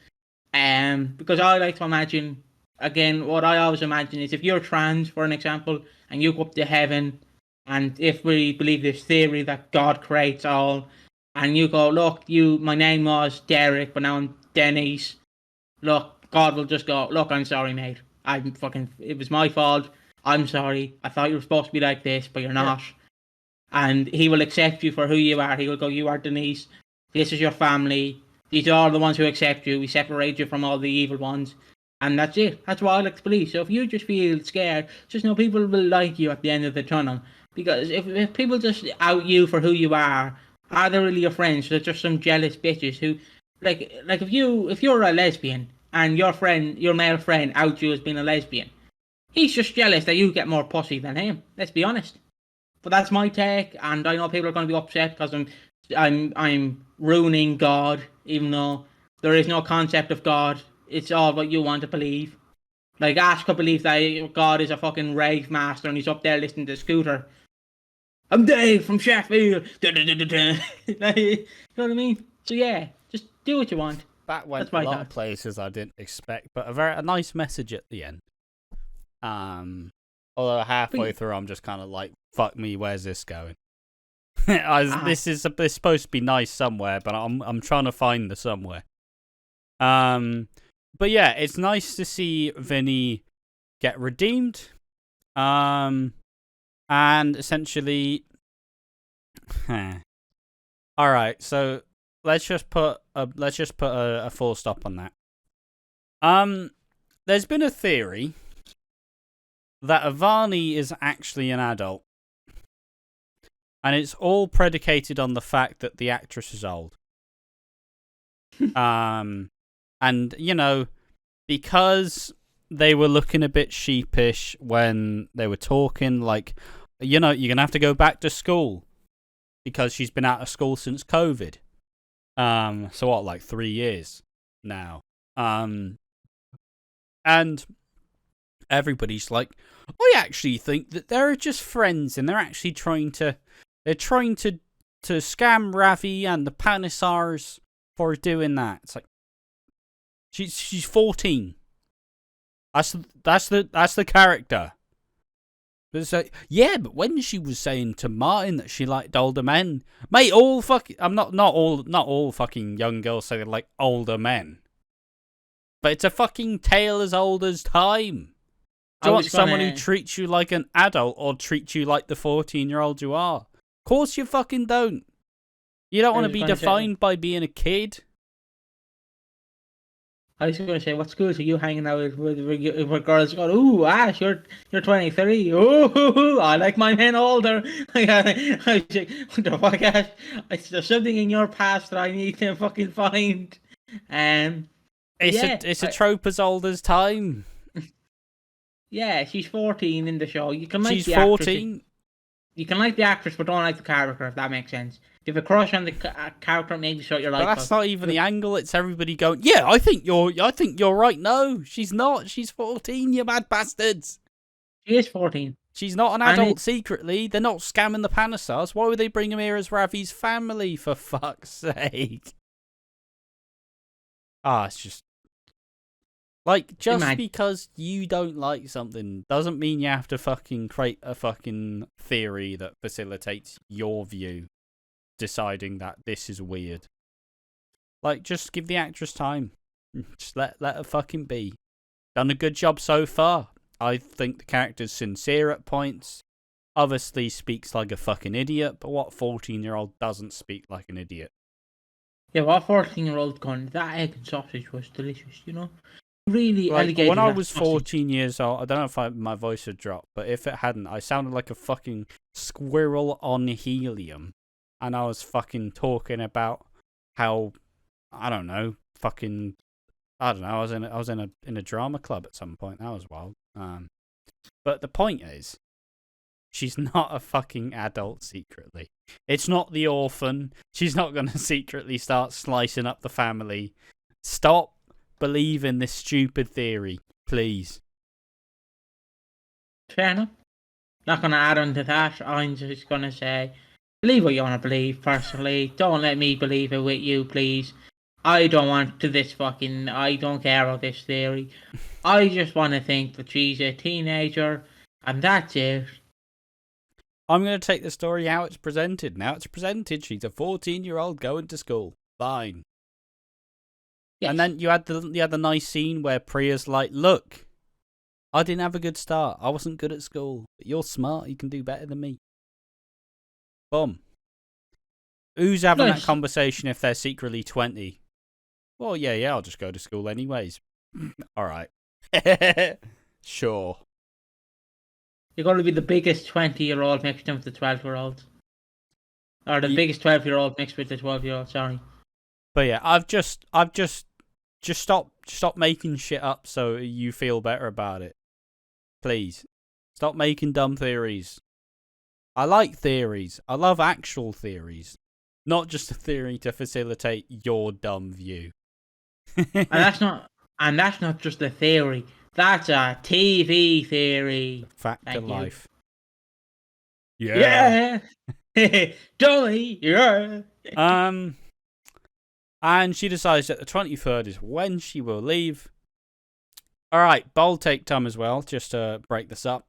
Because I like to imagine, again, what I always imagine is, if you're trans, for an example, and you go up to heaven, and if we believe this theory that God creates all, and you go, look, my name was Derek, but now I'm Denise. Look, God will just go, look, I'm sorry, mate. It was my fault. I'm sorry. I thought you were supposed to be like this, but you're not. Yeah. And he will accept you for who you are. He will go, you are Denise. This is your family. These are the ones who accept you. We separate you from all the evil ones. And that's it. That's what I like to believe. So if you just feel scared, just know people will like you at the end of the tunnel. Because if people just out you for who you are they really your friends? They're just some jealous bitches who, like if you're a lesbian, and your male friend outs you as being a lesbian, he's just jealous that you get more pussy than him. Let's be honest. But that's my take, and I know people are going to be upset because I'm ruining God, even though there is no concept of God. It's all what you want to believe. Like, Ash believes that God is a fucking rave master and he's up there listening to Scooter. I'm Dave from Sheffield. You know what I mean? So yeah, just do what you want. That went a lot of places I didn't expect, but a nice message at the end. Although halfway through, I'm just kind of like, fuck me, where's this going? This is supposed to be nice somewhere, but I'm trying to find the somewhere. But yeah, it's nice to see Vinny get redeemed. And essentially, all right. So let's just put a full stop on that. There's been a theory that Avani is actually an adult, and it's all predicated on the fact that the actress is old. And because they were looking a bit sheepish when they were talking, like, you're gonna have to go back to school because she's been out of school since COVID. So what, like 3 years now? And everybody's like, I actually think that they're just friends and they're actually trying to scam Ravi and the Panissars for doing that. It's like she's 14. That's the character. But it's like, yeah, but when she was saying to Martin that she liked older men, mate, not all fucking young girls say they like older men. But it's a fucking tale as old as time. Do you want someone who treats you like an adult or treats you like the 14-year-old you are? Of course you fucking don't. You don't want to be defined by being a kid. I was going to say, what schools are you hanging out with girls going, ooh, Ash, you're 23. Ooh, I like my men older. I was like, what the fuck, Ash? There's something in your past that I need to fucking find. It's a trope as old as time. Yeah, she's 14 in the show. You can like she's the 14. Actress. You can like the actress, but don't like the character, if that makes sense. If you have a crush on the character, maybe show your like. But that's not even the angle. It's everybody going, yeah, I think you're right. No, she's not. She's 14. You mad bastards. She is 14. She's not an adult secretly. They're not scamming the Panissars. Why would they bring him here as Ravi's family? For fuck's sake. It's just. Like, just because you don't like something doesn't mean you have to fucking create a fucking theory that facilitates your view, deciding that this is weird. Like, just give the actress time. Just let her fucking be. Done a good job so far. I think the character's sincere at points. Obviously speaks like a fucking idiot, but what 14-year-old doesn't speak like an idiot? Yeah, what 14-year-old gone? That egg and sausage was delicious, you know? Really alligator. When I was 14 years old, I don't know if my voice had dropped, but if it hadn't, I sounded like a fucking squirrel on helium, and I was fucking talking about how I was in a drama club at some point. That was wild. But the point is, she's not a fucking adult secretly. It's not The Orphan. She's not going to secretly start slicing up the family. Stop. Believe in this stupid theory, please. Fair enough. Not going to add on to that. I'm just going to say, believe what you want to believe, personally. Don't let me believe it with you, please. I don't want to I don't care about this theory. I just want to think that she's a teenager, and that's it. I'm going to take the story how it's presented. Now it's presented, she's a 14-year-old going to school. Fine. Yes. And then you had the nice scene where Priya's like, look, I didn't have a good start. I wasn't good at school. But you're smart. You can do better than me. Boom. Who's having that conversation if they're secretly 20? Well, yeah, I'll just go to school anyways. All right. Sure. You're going to be the biggest 20-year-old mixed in with the 12-year-old. Or the biggest 12-year-old mixed with the 12-year-old, sorry. But yeah, I've just stop making shit up so you feel better about it. Please. Stop making dumb theories. I like theories. I love actual theories. Not just a theory to facilitate your dumb view. and that's not just a theory. That's a TV theory. Fact of life. Yeah. Dolly, yeah. And she decides that the 23rd is when she will leave. Alright, bold take time as well, just to break this up.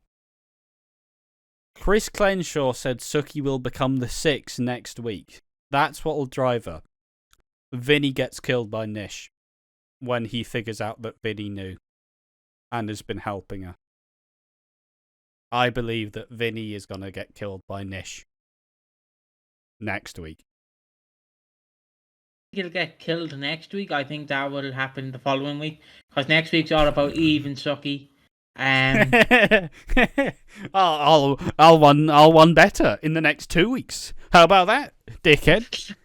Chris Crenshaw said Suki will become the 6 next week. That's what will drive her. Vinny gets killed by Nish when he figures out that Vinny knew and has been helping her. I believe that Vinny is going to get killed by Nish next week. He'll get killed next week. I think that will happen the following week, because next week's all about Eve and Suki. I'll one better in the next 2 weeks. How about that, dickhead?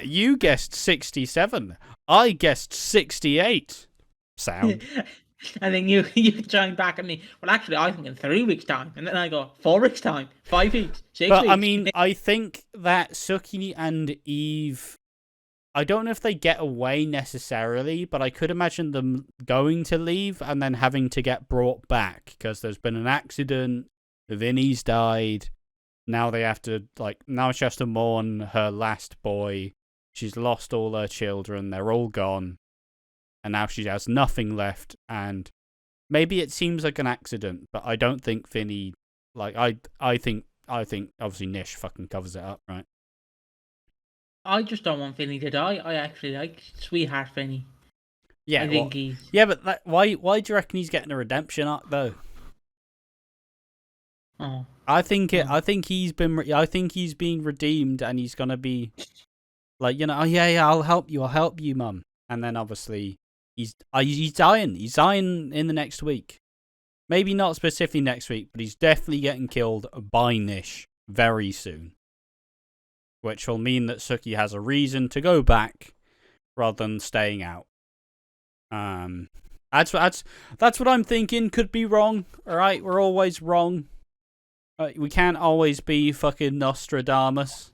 You guessed 67. I guessed 68. Sound. And then you join back at me. Well, actually, I think in 3 weeks' time, and then I go 4 weeks' time, 5 weeks, 6 weeks. But I mean, I think that Suki and Eve, I don't know if they get away necessarily, but I could imagine them going to leave and then having to get brought back because there's been an accident. Vinny's died. now they have to, like, now she has to mourn her last boy. She's lost all her children. They're all gone. And now she has nothing left. And maybe it seems like an accident, but I don't think Vinny, like, I think obviously Nish fucking covers it up, right? I just don't want Vinny to die. I actually like sweetheart Vinny. Yeah, I think he's... Yeah, but why do you reckon he's getting a redemption arc though? Oh. I think he's been redeemed, and he's gonna be like, oh yeah, I'll help you, mum. And then obviously he's dying. He's dying in the next week. Maybe not specifically next week, but he's definitely getting killed by Nish very soon. Which will mean that Suki has a reason to go back rather than staying out. That's what I'm thinking. Could be wrong. All right, we're always wrong. We can't always be fucking Nostradamus.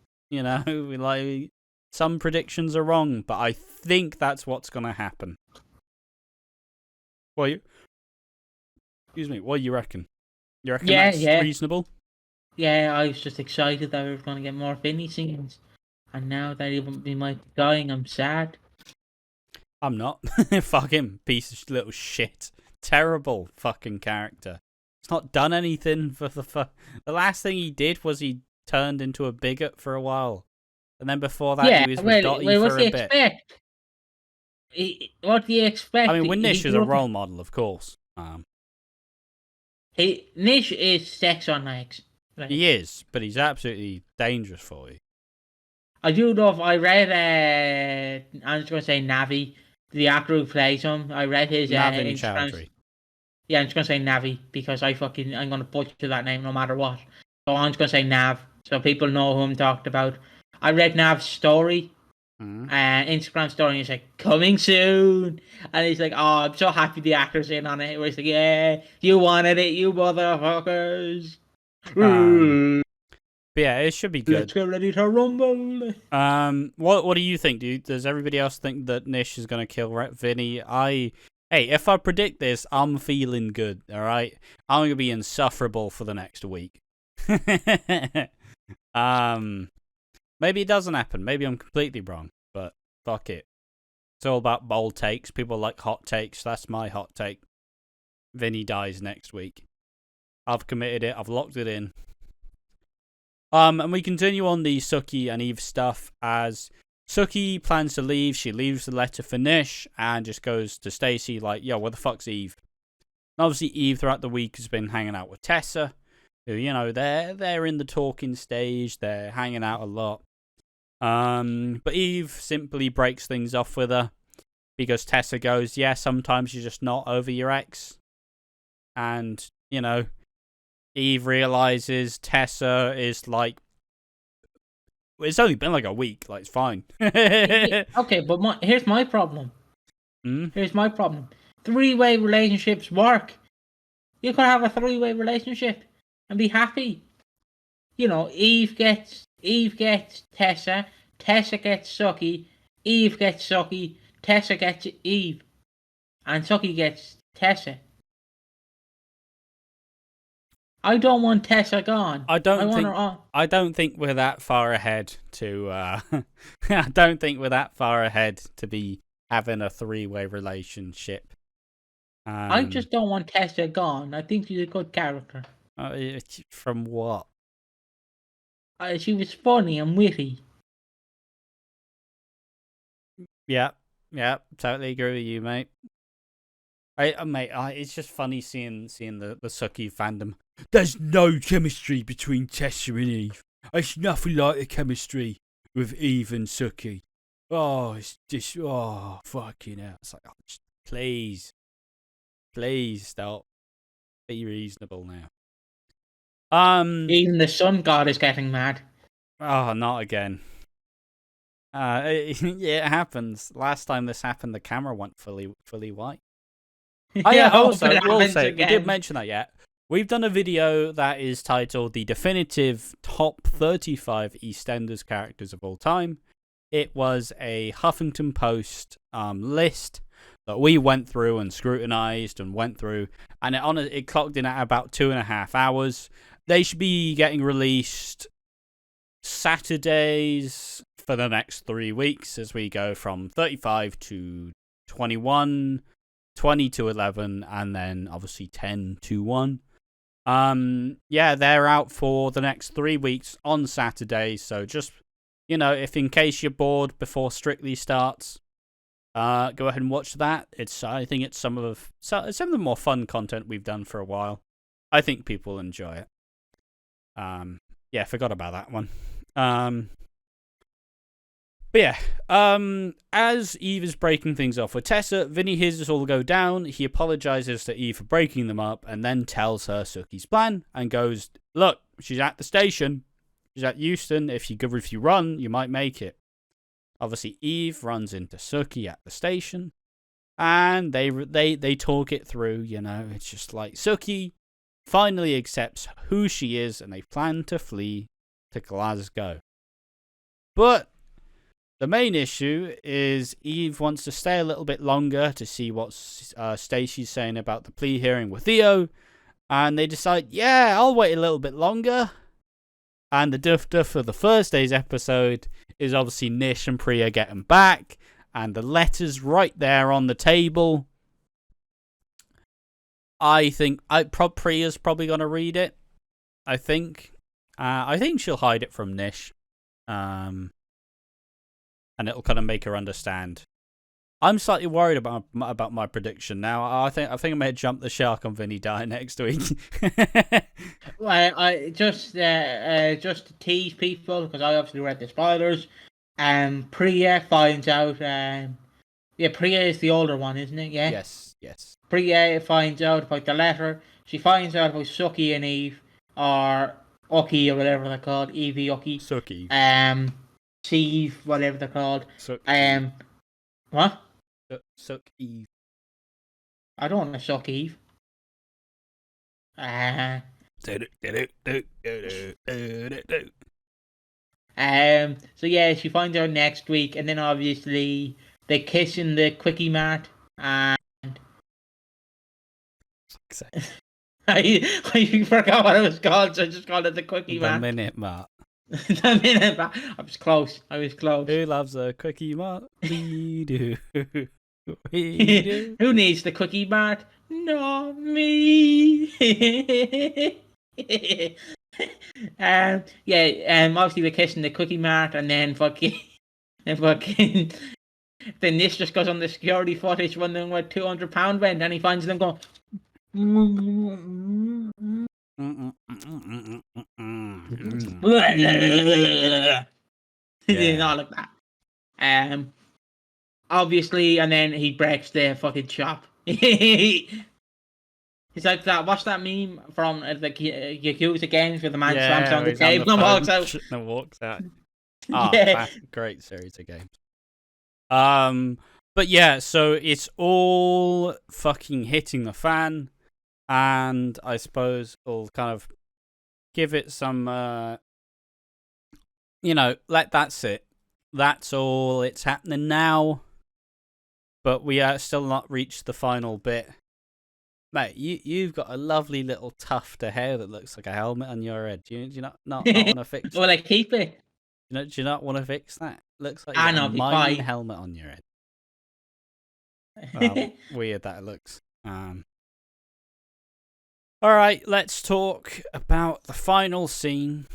Some predictions are wrong, but I think that's what's gonna happen. Excuse me. What do you reckon? You reckon that's reasonable? Yeah, I was just excited that we were going to get more Vinny scenes, and now that he might be dying, I'm sad. I'm not. Fuck him, piece of little shit. Terrible fucking character. He's not done anything for the last thing he did was he turned into a bigot for a while, and then before that he was with Dottie for a bit. What do you expect? I mean, Nish is a role model, of course. Nish is sex on legs. Right. He is, but he's absolutely dangerous for you. I do love. I read. I'm just going to say Navi, the actor who plays him. I read his Navin Chowdhury. Yeah, I'm just going to say Navi because I'm going to butcher that name no matter what. So I'm just going to say Nav, so people know who I'm talking about. I read Nav's story, Instagram story, and he's like, coming soon. And he's like, oh, I'm so happy the actor's in on it. Where he's like, yeah, you wanted it, you motherfuckers. But yeah, it should be good. Let's get ready to rumble. What do you think, dude? Does everybody else think that Nish is going to kill Vinny? Hey, if I predict this, I'm feeling good, alright? I'm going to be insufferable for the next week. Maybe it doesn't happen. Maybe I'm completely wrong, but fuck it. It's all about bold takes. People like hot takes. That's my hot take. Vinny dies next week. I've committed it. I've locked it in. And we continue on the Suki and Eve stuff as Suki plans to leave. She leaves the letter for Nish and just goes to Stacey like, yo, where the fuck's Eve? And obviously Eve throughout the week has been hanging out with Tessa, who, they're in the talking stage. They're hanging out a lot. But Eve simply breaks things off with her because Tessa goes, yeah, sometimes you're just not over your ex. And, Eve realizes Tessa is like, it's only been like a week, like it's fine. Okay, but here's my problem. Here's my problem. 3-way relationships work. You can have a 3-way relationship and be happy. Eve gets Tessa, Tessa gets Suki, Eve gets Suki, Tessa gets Eve, and Suki gets Tessa. I don't want Tessa gone. I don't think we're that far ahead to. I don't think we're that far ahead to be having a 3-way relationship. I just don't want Tessa gone. I think she's a good character. From what? She was funny and witty. Yeah, totally agree with you, mate. It's just funny seeing the Suki fandom. There's no chemistry between Tessa and Eve. It's nothing like the chemistry with Eve and Suki. Oh, it's just, fucking hell. It's like, just, please stop. Be reasonable now. Even the sun god is getting mad. Oh, not again. It happens. Last time this happened, the camera went fully white. Also, we'll say, we did mention that yet. We've done a video that is titled The Definitive Top 35 Eastenders Characters of All Time. It was a Huffington Post list that we went through and scrutinized and went through, and it clocked in at about 2.5 hours. They should be getting released Saturdays for the next 3 weeks as we go from 35 to 21, 20 to 11, and then obviously 10 to 1. Yeah, they're out for the next 3 weeks on Saturday. So just, if in case you're bored before Strictly starts, go ahead and watch that. I think it's some of the more fun content we've done for a while. I think people enjoy it. Yeah, forgot about that one. But yeah, as Eve is breaking things off with Tessa, Vinny hears this all go down. He apologizes to Eve for breaking them up and then tells her Suki's plan and goes, look, she's at the station. She's at Euston. If you run, you might make it. Obviously, Eve runs into Suki at the station and they talk it through, It's just like Suki finally accepts who she is and they plan to flee to Glasgow. But the main issue is Eve wants to stay a little bit longer to see what Stacey's saying about the plea hearing with Theo. And they decide, yeah, I'll wait a little bit longer. And the duff for the Thursday's episode is obviously Nish and Priya getting back. And the letter's right there on the table. I think Priya's probably going to read it. I think she'll hide it from Nish. And it'll kind of make her understand. I'm slightly worried about my prediction now. I think I may jump the shark on Vinny dying next week. Well, I just to tease people, because I obviously read the spoilers. Priya finds out. Priya is the older one, isn't it? Yeah. Yes. Priya finds out about the letter. She finds out about Suki and Eve, or Uki, or whatever they're called. Evie, Uki. Suki. Steve, whatever they're called. What? Suck Eve. I don't want to suck Eve. So yeah, she finds out next week, and then obviously they kiss in the Quickie Mart, and I forgot what it was called, so I just called it the Quickie Mart. The Minute Mart. The Minute Mart. I was close. Who loves a Quickie Mart? We do. Who needs the Quickie Mart? Not me. Obviously they're kissing the Quickie Mart, and then then Nish just goes on the security footage wondering where £200 went, and he finds them going. Not like that. Obviously, and then he breaks the fucking shop. He's like that. What's that meme from the Yakuza games where the man slams on the table and walks out? Yeah. Great series of games. But yeah, so it's all fucking hitting the fan, and I suppose we'll kind of give it some, let that sit. That's all. It's happening now. But we are still not reached the final bit. Mate, you've got a lovely little tuft of hair that looks like a helmet on your head. Do you not want to fix it? Well, I keep it. Do you not want to fix that? Looks like a mine helmet on your head. Well, weird that it looks. Alright, let's talk about the final scene.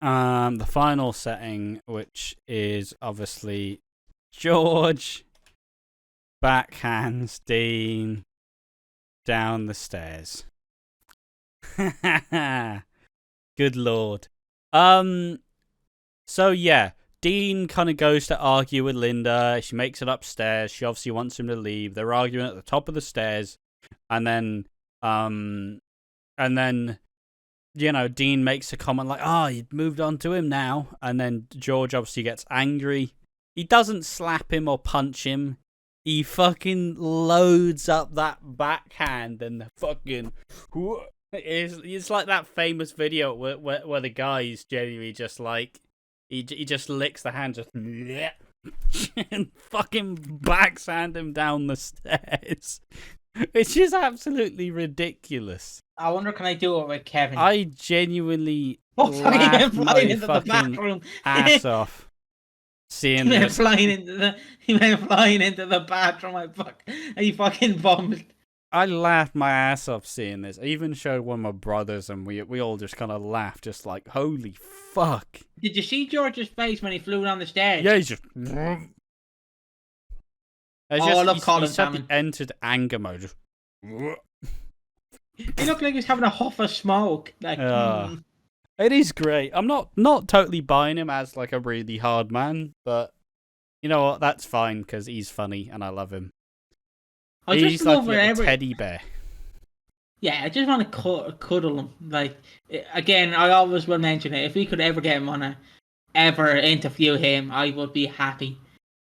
The final setting, which is obviously George backhands Dean down the stairs. Good lord. So yeah, Dean kind of goes to argue with Linda. She makes it upstairs. She obviously wants him to leave. They're arguing at the top of the stairs, and then Dean makes a comment like, "Oh, you've moved on to him now." And then George obviously gets angry. He doesn't slap him or punch him. He fucking loads up that backhand and the fucking... It's like that famous video where the guy is genuinely just like... He just licks the hand just... and fucking backhand him down the stairs. It's just absolutely ridiculous. I wonder, can I do it with Kevin? I genuinely Oh, sorry, he went laughed flying my into the fucking bathroom. ass off He seeing went this. flying into the bathroom. He fucking bombed. I laughed my ass off seeing this. I even showed one of my brothers, and we all just kind of laughed, just like, holy fuck. Did you see George's face when he flew down the stairs? Yeah, he's just. I love He Colin suddenly Salmon. entered anger mode. Just. He looked like he was having a huff of smoke. Like, It is great. I'm not totally buying him as like a really hard man, but you know what? That's fine because he's funny and I love him. He's like a little teddy bear. Yeah, I just want to cuddle him. Like, again, I always will mention it. If we could ever get him on ever interview him, I would be happy.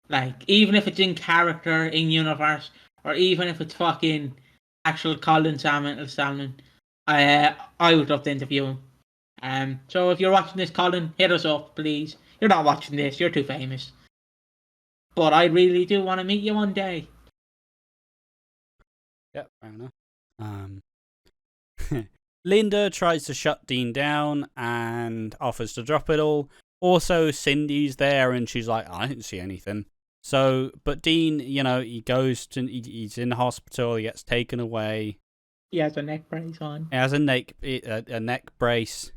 Like, even if it's in character, in universe, or even if it's fucking actual Colin Salmon, I would love to interview him. So if you're watching this, Colin, hit us up, please. You're not watching this, you're too famous. But I really do want to meet you one day. Yep, fair enough. Linda tries to shut Dean down and offers to drop it all. Also, Cindy's there and she's like, I didn't see anything. So, but Dean, he goes to, he's in the hospital, he gets taken away. He has a neck brace on. He has a neck brace.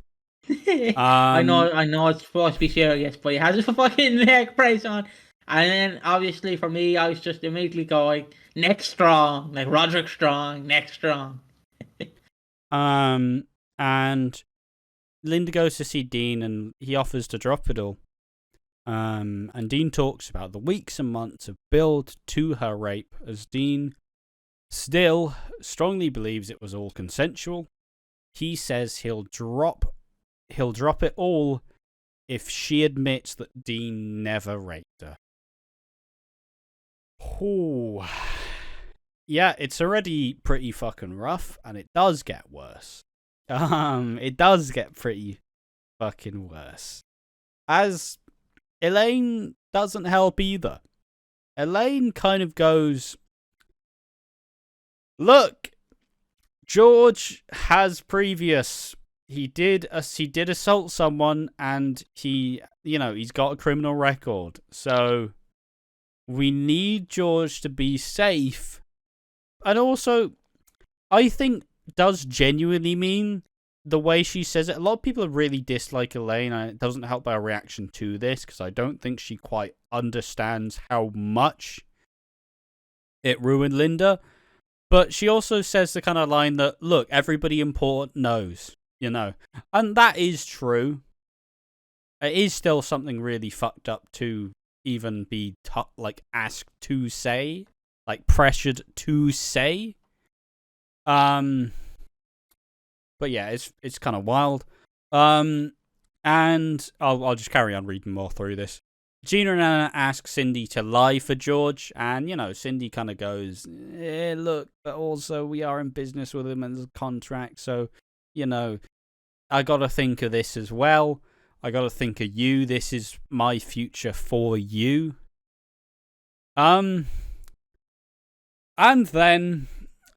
I know it's supposed to be serious, but he has a fucking neck brace on. And then, obviously, for me, I was just immediately going, neck strong, like Roderick Strong, neck strong. And Linda goes to see Dean and he offers to drop it all. And Dean talks about the weeks and months of build to her rape, as Dean still strongly believes it was all consensual. He says he'll drop it all if she admits that Dean never raped her. Ooh. Yeah, it's already pretty fucking rough, and it does get worse. It does get pretty fucking worse. As Elaine doesn't help either. Elaine kind of goes, look, George has previous. He did assault someone, and he's got a criminal record. So we need George to be safe. And also, I think does genuinely mean the way she says it. A lot of people really dislike Elaine, and it doesn't help by her reaction to this, because I don't think she quite understands how much it ruined Linda. But she also says the kind of line that, look, everybody important knows, And that is true. It is still something really fucked up to even be, asked to say. Like, pressured to say. But yeah, it's kind of wild. And I'll just carry on reading more through this. Gina and Anna ask Cindy to lie for George, and Cindy kind of goes, look, but also we are in business with him and there's a contract, so I gotta think of this as well. I gotta think of you. This is my future for you. And then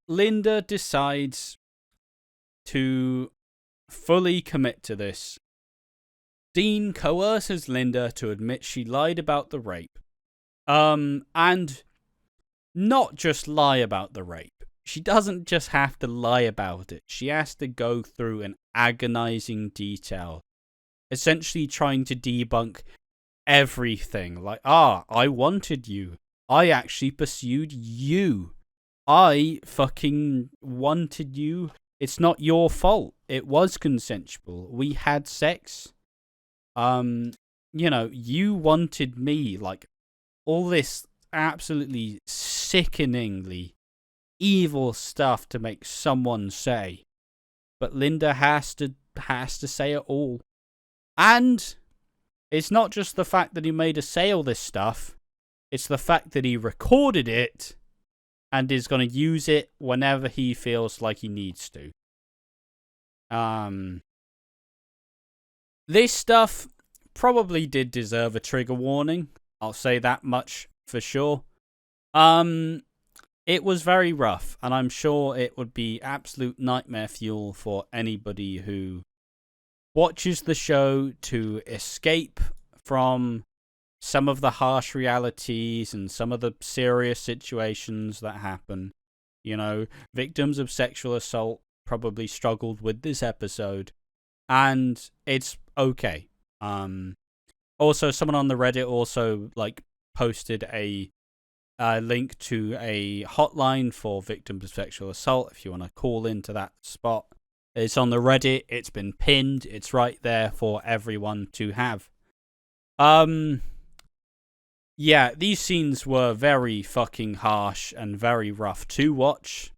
Linda decides to fully commit to this. Dean coerces Linda to admit she lied about the rape. And not just lie about the rape. She doesn't just have to lie about it. She has to go through an agonizing detail. Essentially trying to debunk everything. Like, I wanted you. I actually pursued you. I fucking wanted you. It's not your fault. It was consensual. We had sex. You wanted me. Like, all this absolutely sickeningly evil stuff to make someone say. But Linda has to say it all. And it's not just the fact that he made her say all this stuff. It's the fact that he recorded it and is going to use it whenever he feels like he needs to. This stuff probably did deserve a trigger warning. I'll say that much for sure. It was very rough, and I'm sure it would be absolute nightmare fuel for anybody who watches the show to escape from some of the harsh realities and some of the serious situations that happen. You know, victims of sexual assault probably struggled with this episode, and it's okay. Also, someone on the Reddit also posted a link to a hotline for victims of sexual assault if you want to call into that spot. It's on the Reddit. It's been pinned. It's right there for everyone to have. Yeah, these scenes were very fucking harsh and very rough to watch.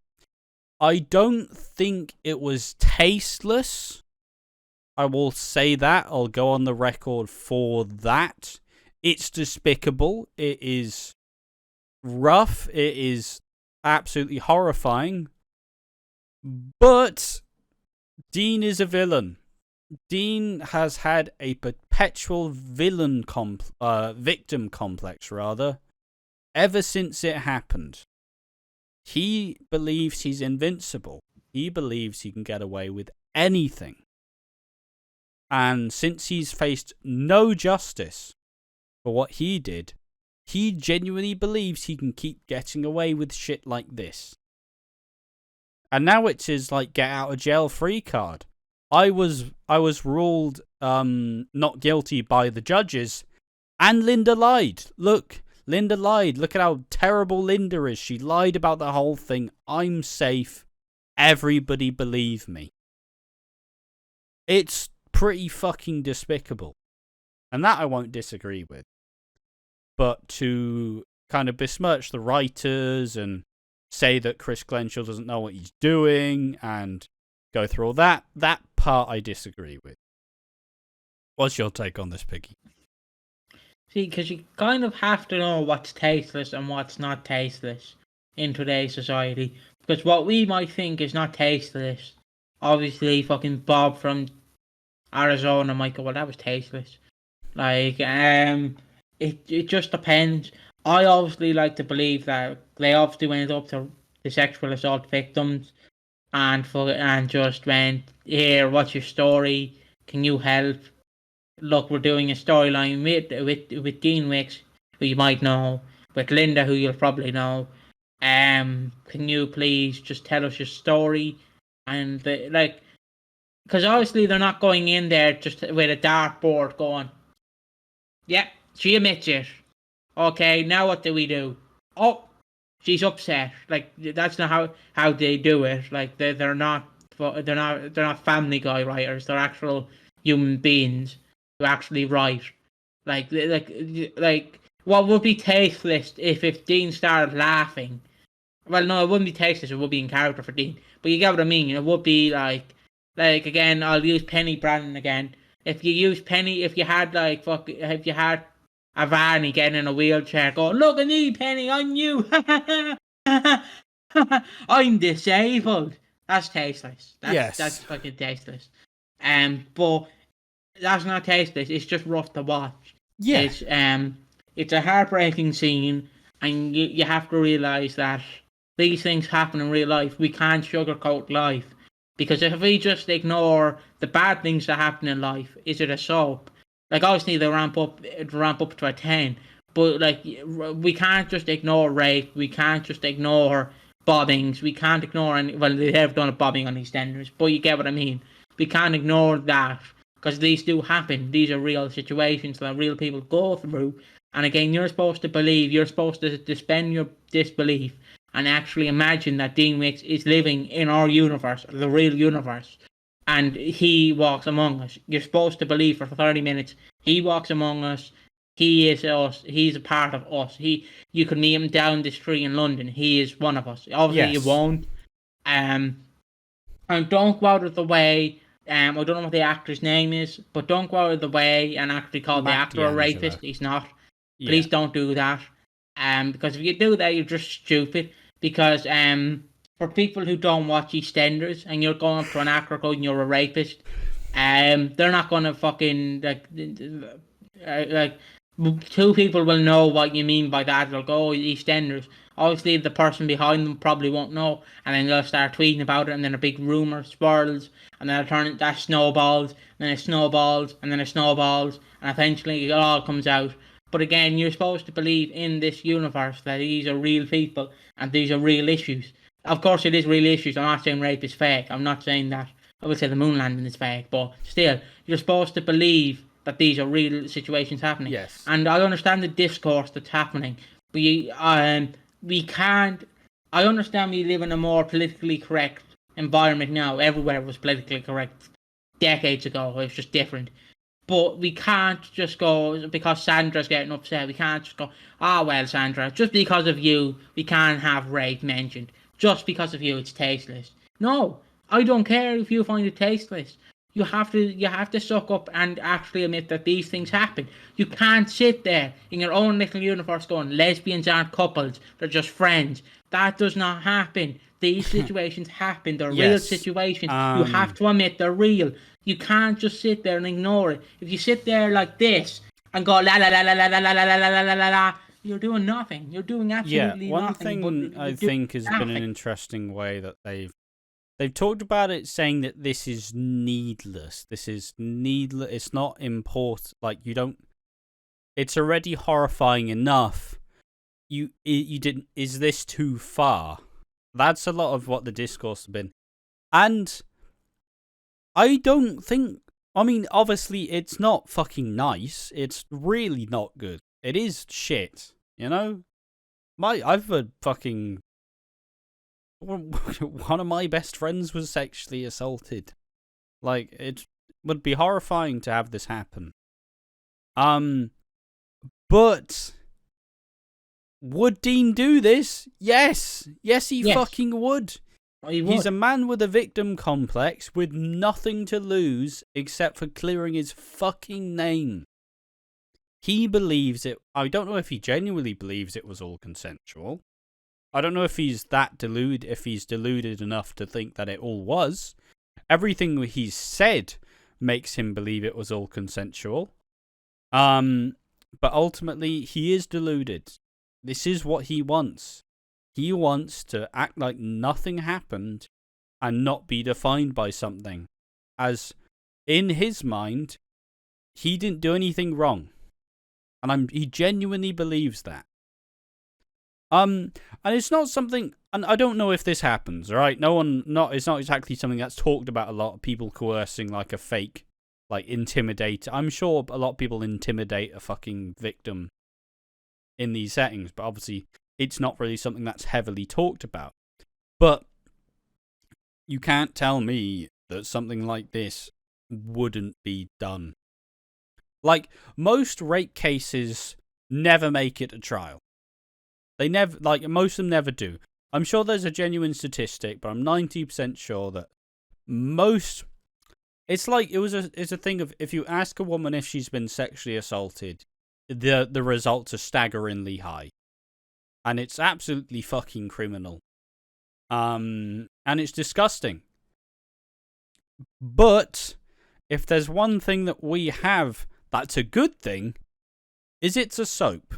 I don't think it was tasteless. I will say that. I'll go on the record for that. It's despicable. It is rough. It is absolutely horrifying. But Dean is a villain. Dean has had a perpetual victim complex, ever since it happened. He believes he's invincible. He believes he can get away with anything. And since he's faced no justice for what he did, he genuinely believes he can keep getting away with shit like this. And now it's his get out of jail free card. I was ruled not guilty by the judges, and Linda lied. Look, Linda lied. Look at how terrible Linda is. She lied about the whole thing. I'm safe. Everybody believe me. It's pretty fucking despicable. And that I won't disagree with. But to kind of besmirch the writers and say that Chris Glenshaw doesn't know what he's doing and go through all that part I disagree with. What's your take on this, Piggy? See, because you kind of have to know what's tasteless and what's not tasteless in today's society. Because what we might think is not tasteless, obviously fucking Bob from Arizona might go, well, that was tasteless. It just depends. I obviously like to believe that they obviously went up to the sexual assault victims and just went, here, what's your story? Can you help? Look, we're doing a storyline with Dean Wicks, who you might know, with Linda, who you'll probably know. Can you please just tell us your story? And because obviously they're not going in there just with a dartboard going, yep, she admits it. Okay, now what do we do? Oh, she's upset. That's not how they do it. They're not Family Guy writers. They're actual human beings who actually write. What would be tasteless if Dean started laughing? Well, no, it wouldn't be tasteless. It would be in character for Dean. But you get what I mean. It would be again. I'll use Penny Brandon again. If you had a Varney getting in a wheelchair going, look at me, Penny, I'm you. I'm disabled. That's tasteless. That's fucking tasteless. But that's not tasteless. It's just rough to watch. Yeah. It's a heartbreaking scene, and you have to realise that these things happen in real life. We can't sugarcoat life. Because if we just ignore the bad things that happen in life, is it a soap? Obviously they ramp up to a 10, but we can't just ignore rape. We can't just ignore bombings. We can't ignore they have done a bombing on Eastenders, but you get what I mean. We can't ignore that because these do happen. These are real situations that real people go through. And again, you're supposed to believe. You're supposed to suspend your disbelief and actually imagine that Dean Wicks is living in our universe, the real universe. And he walks among us. You're supposed to believe for 30 minutes. He walks among us. He is us. He's a part of us. You could meet him down the street in London. He is one of us. Obviously, yes. You won't. And don't go out of the way. I don't know what the actor's name is, but don't go out of the way and actually call the actor a rapist. He's not. Yeah. Please don't do that. Because if you do that, you're just stupid. Because for people who don't watch EastEnders and you're going up to an actor going, you're a rapist, they're not going to fucking two people will know what you mean by that. They'll go EastEnders. Obviously, the person behind them probably won't know, and then they'll start tweeting about it, and then a big rumor swirls, and then that snowballs, and then it snowballs, and then it snowballs, and eventually it all comes out. But again, you're supposed to believe in this universe that these are real people and these are real issues. Of course, it is real issues. I'm not saying rape is fake. I'm not saying that. I would say the moon landing is fake, but still, you're supposed to believe that these are real situations happening. Yes. And I understand the discourse that's happening. We can't. I understand we live in a more politically correct environment now. Everywhere was politically correct decades ago. It was just different. But we can't just go, because Sandra's getting upset, we can't just go, well, Sandra, just because of you, we can't have rape mentioned. Just because of you, it's tasteless. No, I don't care if you find it tasteless. You have to suck up and actually admit that these things happen. You can't sit there in your own little universe going, lesbians aren't couples, they're just friends. That does not happen. These situations happen. They're real situations. You have to admit they're real. You can't just sit there and ignore it. If you sit there like this and go la la la la la la la la la la la la la, you're doing nothing. You're doing absolutely nothing. One thing I think has been an interesting way that they've talked about it, saying that this is needless. This is needless. It's not important. Like, you don't. It's already horrifying enough. You didn't. Is this too far? That's a lot of what the discourse has been, and I don't think. I mean, obviously, it's not fucking nice. It's really not good. It is shit. You know, I've a fucking. One of my best friends was sexually assaulted. Like, it would be horrifying to have this happen. But would Dean do this? Yes, he fucking would. He's a man with a victim complex with nothing to lose except for clearing his fucking name. He believes it. I don't know if he genuinely believes it was all consensual. I don't know if he's deluded enough to think that it all was. Everything he's said makes him believe it was all consensual. But ultimately, he is deluded. This is what he wants. He wants to act like nothing happened and not be defined by something. As, in his mind, he didn't do anything wrong. And he genuinely believes that. And it's not something, and I don't know if this happens, right? It's not exactly something that's talked about a lot, people coercing like a fake, like, intimidate. I'm sure a lot of people intimidate a fucking victim in these settings, but obviously it's not really something that's heavily talked about. But you can't tell me that something like this wouldn't be done. Like, most rape cases never make it to trial. They never, like, most of them never do. I'm sure there's a genuine statistic, but I'm 90% sure that most... It's like, it's a thing of, if you ask a woman if she's been sexually assaulted, the results are staggeringly high. And it's absolutely fucking criminal. And it's disgusting. But, if there's one thing that we have that's a good thing, is it's a soap.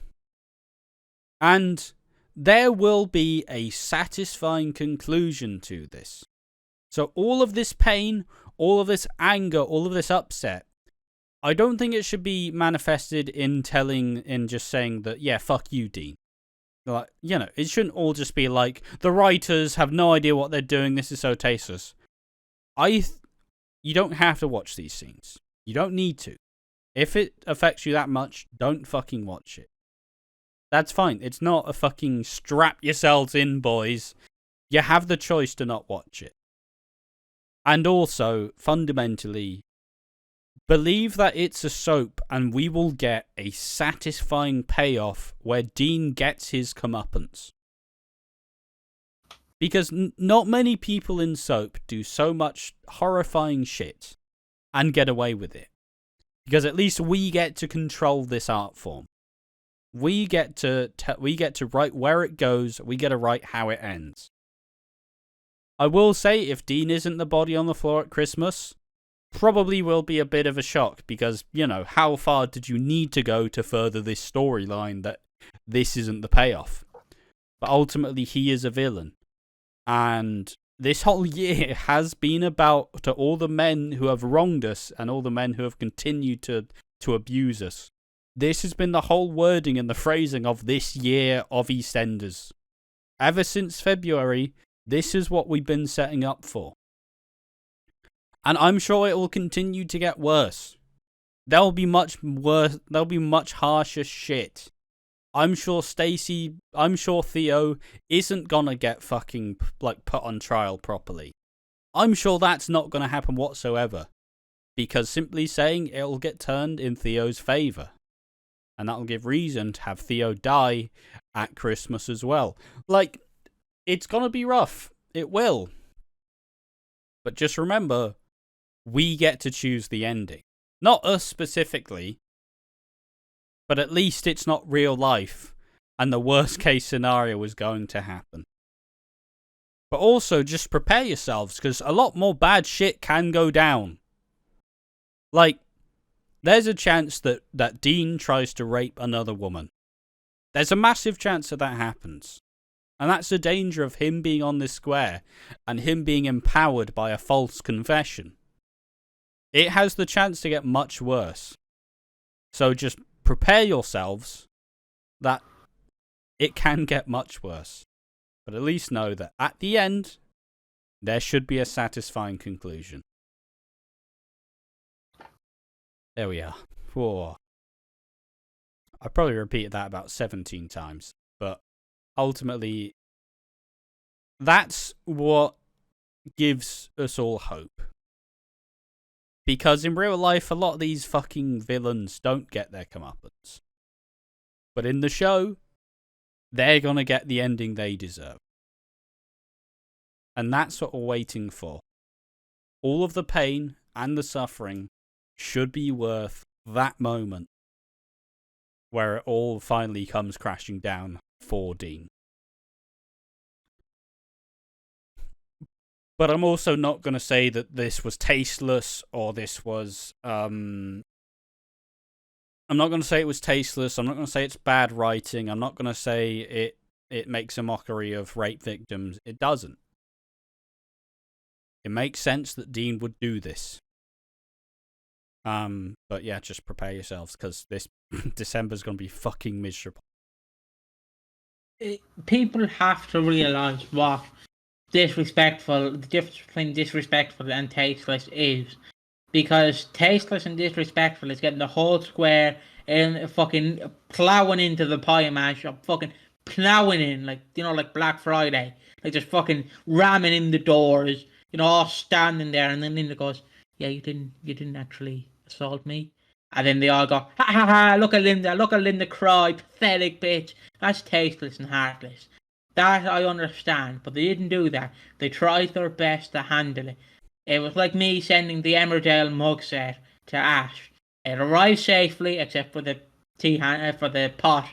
And there will be a satisfying conclusion to this. So all of this pain, all of this anger, all of this upset, I don't think it should be manifested in just saying that, yeah, fuck you, Dean. Like, you know, it shouldn't all just be like, the writers have no idea what they're doing, this is so tasteless. You don't have to watch these scenes. You don't need to. If it affects you that much, don't fucking watch it. That's fine. It's not a fucking strap yourselves in, boys. You have the choice to not watch it. And also, fundamentally, believe that it's a soap and we will get a satisfying payoff where Dean gets his comeuppance. Because not many people in soap do so much horrifying shit and get away with it. Because at least we get to control this art form. We get to write where it goes. We get to write how it ends. I will say, if Dean isn't the body on the floor at Christmas, probably will be a bit of a shock because, you know, how far did you need to go to further this storyline that this isn't the payoff? but ultimately he is a villain. And this whole year has been about to all the men who have wronged us and all the men who have continued to abuse us. This has been the whole wording and the phrasing of this year of EastEnders. Ever since February, this is what we've been setting up for. And I'm sure it will continue to get worse. There'll be much worse, there'll be much harsher shit. I'm sure Theo isn't gonna get fucking, like, put on trial properly. I'm sure that's not gonna happen whatsoever. Because simply saying it'll get turned in Theo's favour. And that'll give reason to have Theo die at Christmas as well. Like, it's gonna be rough. It will. But just remember, we get to choose the ending. Not us specifically, but at least it's not real life, and the worst case scenario is going to happen. But also, just prepare yourselves, because a lot more bad shit can go down. Like, there's a chance that Dean tries to rape another woman. There's a massive chance that happens. And that's the danger of him being on this square, and him being empowered by a false confession. It has the chance to get much worse. So just prepare yourselves that it can get much worse. But at least know that at the end, there should be a satisfying conclusion. There we are. Whoa. I probably repeated that about 17 times. But ultimately, that's what gives us all hope. Because in real life, a lot of these fucking villains don't get their comeuppance. But in the show, they're gonna get the ending they deserve. And that's what we're waiting for. All of the pain and the suffering should be worth that moment where it all finally comes crashing down for Dean. But I'm also not going to say that this was tasteless or this was... I'm not going to say it was tasteless. I'm not going to say it's bad writing. I'm not going to say it makes a mockery of rape victims. It doesn't. It makes sense that Dean would do this. But yeah, just prepare yourselves because this December's going to be fucking miserable. People have to realise what the difference between disrespectful and tasteless is. Because tasteless and disrespectful is getting the whole square and fucking plowing into the pie mash, fucking plowing in, like, you know, like Black Friday. Like, just fucking ramming in the doors, you know, all standing there, and then Linda goes, yeah, you didn't actually assault me. And then they all go, ha ha ha, look at Linda cry, pathetic bitch. That's tasteless and heartless. That I understand, but they didn't do that. They tried their best to handle it. It was like me sending the Emmerdale mug set to Ash. It arrived safely, except for the for the pot,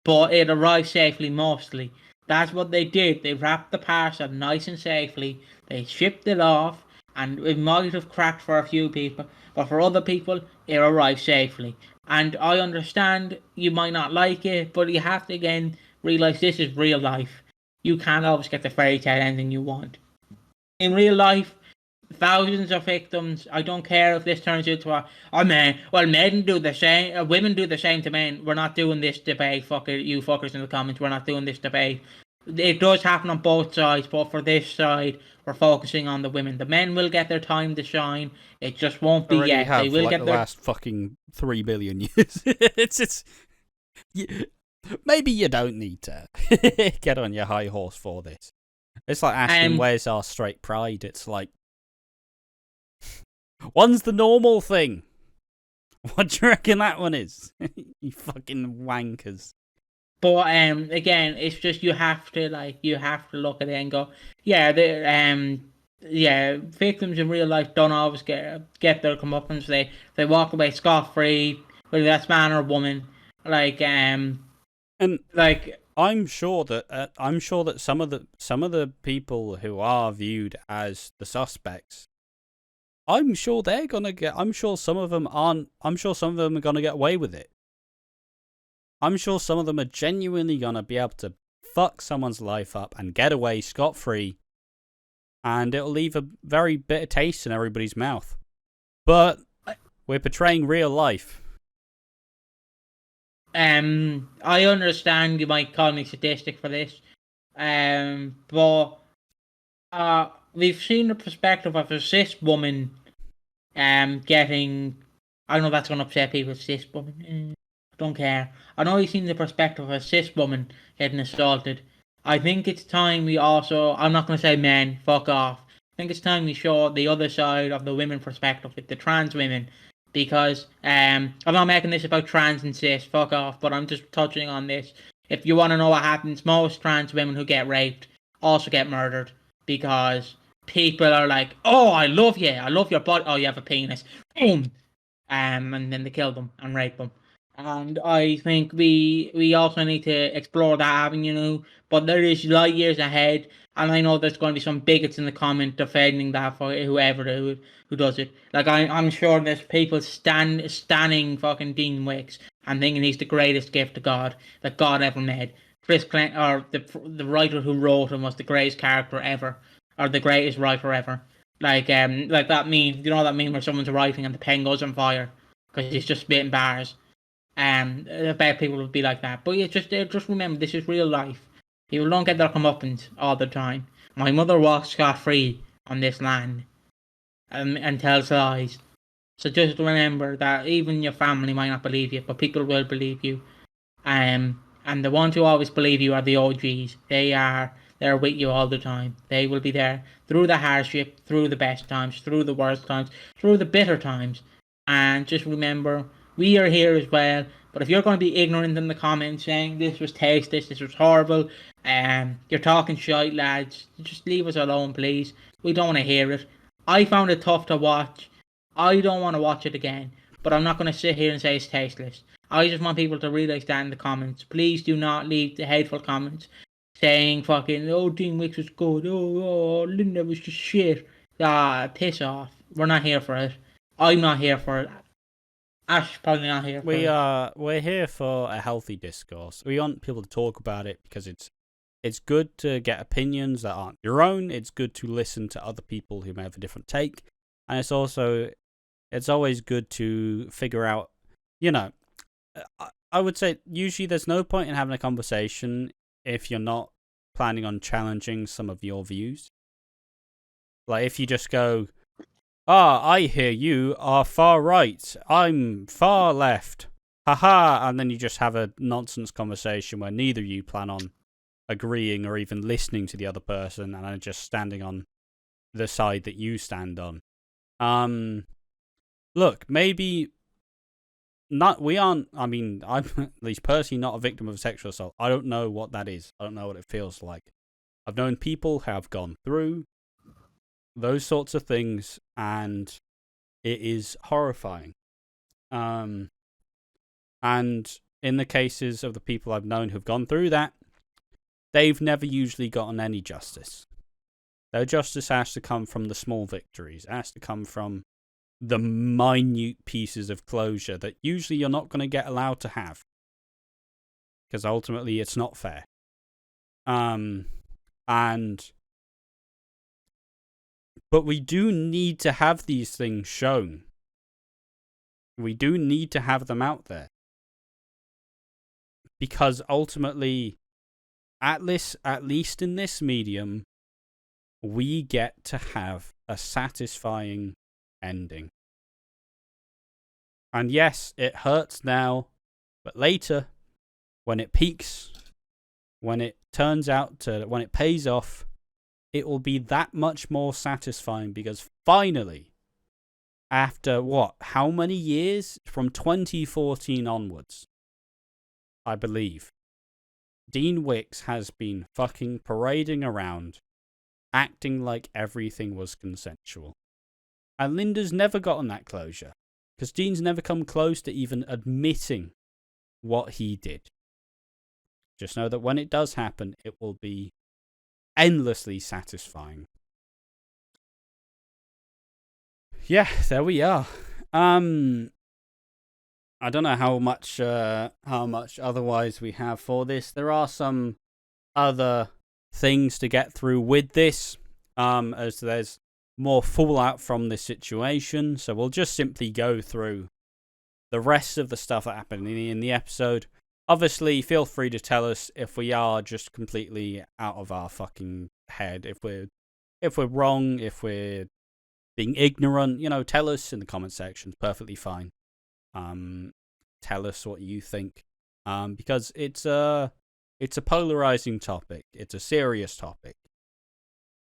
but it arrived safely mostly. That's what they did. They wrapped the parcel nice and safely. They shipped it off, and it might have cracked for a few people, but for other people, it arrived safely. And I understand you might not like it, but you have to again realize this is real life. You can't always get the fairy tale ending you want. In real life, thousands of victims. I don't care if this turns into men do the same. Women do the same to men. We're not doing this debate. Fuck it, you fuckers in the comments. We're not doing this debate. It does happen on both sides, but for this side, we're focusing on the women. The men will get their time to shine. It just won't be yet. They will get the last fucking 3 billion years. it's. Maybe you don't need to get on your high horse for this. It's like asking, where's our straight pride? It's like, one's the normal thing. What do you reckon that one is? You fucking wankers. But again, it's just you have to look at it and go, victims in real life don't always get their comeuppance. They walk away scot free, whether that's man or woman. I'm sure that some of the people who are viewed as the suspects, I'm sure some of them are gonna get away with it. I'm sure some of them are genuinely gonna be able to fuck someone's life up and get away scot-free, and it'll leave a very bitter taste in everybody's mouth. But we're portraying real life. I understand you might call me sadistic for this, but we've seen the perspective of a cis woman, getting. I know that's gonna upset people. Cis woman, don't care. I know you've seen the perspective of a cis woman getting assaulted. I think it's time we also. I'm not gonna say men. Fuck off. I think it's time we show the other side of the women perspective with the trans women. Because I'm not making this about trans and cis, fuck off, but I'm just touching on this. If you want to know what happens, most trans women who get raped also get murdered because people are like, oh, I love your body, oh, you have a penis, boom, and then they kill them and rape them. And I think we also need to explore that avenue, but there is light years ahead, and I know there's going to be some bigots in the comment defending that for whoever who does it. Like I'm sure there's people standing fucking Dean Wicks and thinking he's the greatest gift to God that God ever made. Chris Clint, or the writer who wrote him, was the greatest character ever, or the greatest writer ever. Like that meme, you know that meme where someone's writing and the pen goes on fire because he's just spitting bars. I bet people would be like that. But yeah, just remember, this is real life. People don't get their comeuppance all the time. My mother walks scot-free on this land, and tells lies. So just remember that even your family might not believe you, but people will believe you. And the ones who always believe you are the OGs. They're with you all the time. They will be there through the hardship, through the best times, through the worst times, through the bitter times. And just remember, we are here as well. But if you're going to be ignorant in the comments saying this was tasteless, this was horrible, you're talking shite, lads, just leave us alone, please. We don't want to hear it. I found it tough to watch. I don't want to watch it again. But I'm not going to sit here and say it's tasteless. I just want people to realise that in the comments. Please do not leave the hateful comments saying fucking, oh, Dean Wicks was good, oh, Linda was just shit. Piss off. We're not here for it. I'm not here for it. Ash probably not here for it. We're here for a healthy discourse. We want people to talk about it because it's good to get opinions that aren't your own. It's good to listen to other people who may have a different take. And it's always good to figure out, I would say usually there's no point in having a conversation if you're not planning on challenging some of your views. Like if you just go, I hear you are far right, I'm far left, haha, and then you just have a nonsense conversation where neither of you plan on agreeing or even listening to the other person and are just standing on the side that you stand on. Look, maybe not. I'm at least personally not a victim of sexual assault. I don't know what that is. I don't know what it feels like. I've known people who have gone through those sorts of things, and it is horrifying. And in the cases of the people I've known who've gone through that, they've never usually gotten any justice. Their justice has to come from the small victories. It has to come from the minute pieces of closure that usually you're not going to get allowed to have. Because ultimately it's not fair. But we do need to have these things shown. We do need to have them out there. Because ultimately, at least in this medium, we get to have a satisfying ending. And yes, it hurts now, but later, when it peaks, when it pays off, it will be that much more satisfying because finally, after how many years? From 2014 onwards, I believe, Dean Wicks has been fucking parading around, acting like everything was consensual. And Linda's never gotten that closure, because Dean's never come close to even admitting what he did. Just know that when it does happen, it will be endlessly satisfying. Yeah, there we are. I don't know how much otherwise we have for this. There are some other things to get through with this, as there's more fallout from this situation. So we'll just simply go through the rest of the stuff that happened in the episode. Obviously, feel free to tell us if we are just completely out of our fucking head, if we're wrong, if we're being ignorant. Tell us in the comment section. Perfectly fine. Tell us what you think, because it's a polarizing topic. It's a serious topic,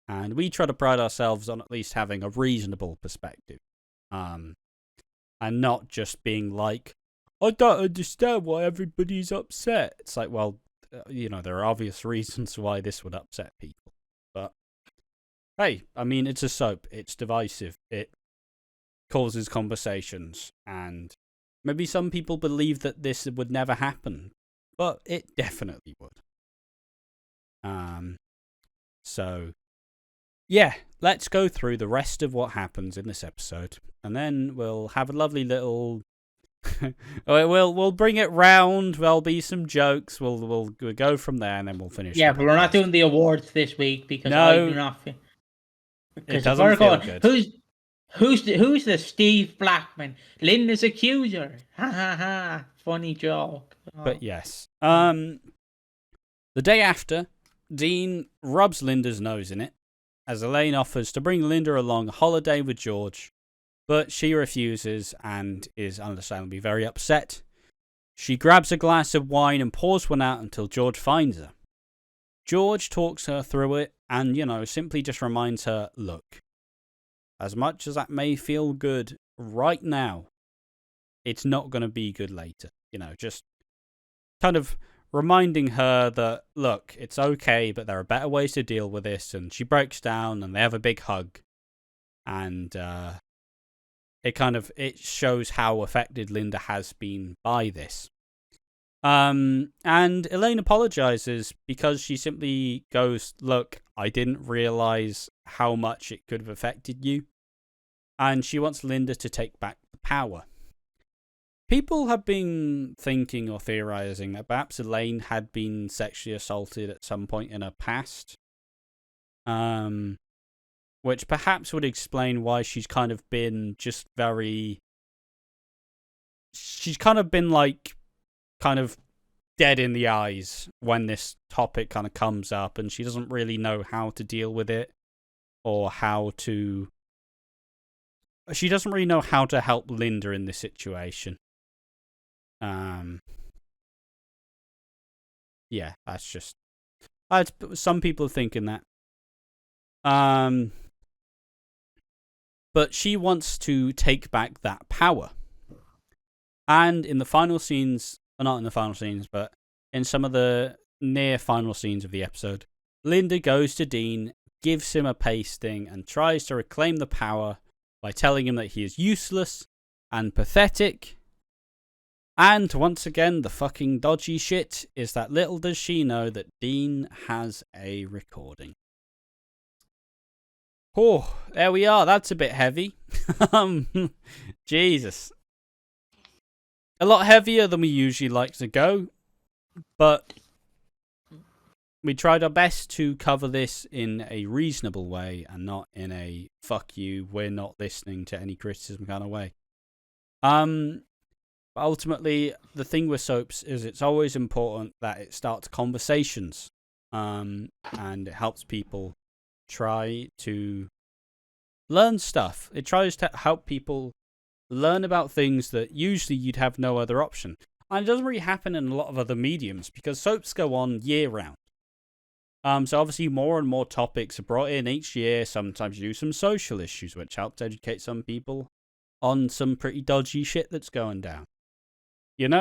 and we try to pride ourselves on at least having a reasonable perspective, and not just being like, I don't understand why everybody's upset. It's like, well, there are obvious reasons why this would upset people, but hey, I mean, it's a soap. It's divisive. It causes conversations, and maybe some people believe that this would never happen, but it definitely would. So, yeah, let's go through the rest of what happens in this episode, and then we'll have a lovely little. we'll bring it round. There'll be some jokes. We'll go from there, and then we'll finish. Yeah, but we're not doing the awards this week because I do not. It doesn't feel good. Who's the Steve Blackman? Linda's accuser. Ha ha ha. Funny joke. Oh. But yes. The day after, Dean rubs Linda's nose in it as Elaine offers to bring Linda along a holiday with George, but she refuses and is understandably very upset. She grabs a glass of wine and pours one out until George finds her. George talks her through it and, simply just reminds her, look, as much as that may feel good right now, it's not going to be good later. Just kind of reminding her that, look, it's okay, but there are better ways to deal with this. And she breaks down and they have a big hug. And it shows how affected Linda has been by this. And Elaine apologizes because she simply goes, look, I didn't realize how much it could have affected you. And she wants Linda to take back the power. People have been thinking or theorizing that perhaps Elaine had been sexually assaulted at some point in her past. Which perhaps would explain why she's kind of been just very... She's kind of been kind of dead in the eyes when this topic kind of comes up, and she doesn't really know how to deal with it or how to... She doesn't really know how to help Linda in this situation. Yeah, that's just... some people are thinking that. But she wants to take back that power. And in the final scenes, not in the final scenes, but in some of the near final scenes of the episode, Linda goes to Dean, gives him a pasting, and tries to reclaim the power by telling him that he is useless and pathetic. And once again, the fucking dodgy shit is that little does she know that Dean has a recording. Oh, there we are. That's a bit heavy. Jesus. A lot heavier than we usually like to go. But we tried our best to cover this in a reasonable way and not in a fuck you, we're not listening to any criticism kind of way. But ultimately, the thing with soaps is it's always important that it starts conversations. And it helps people try to learn stuff. It tries to help people learn about things that usually you'd have no other option. And it doesn't really happen in a lot of other mediums because soaps go on year round. So obviously more and more topics are brought in each year. Sometimes you do some social issues, which helps educate some people on some pretty dodgy shit that's going down. It's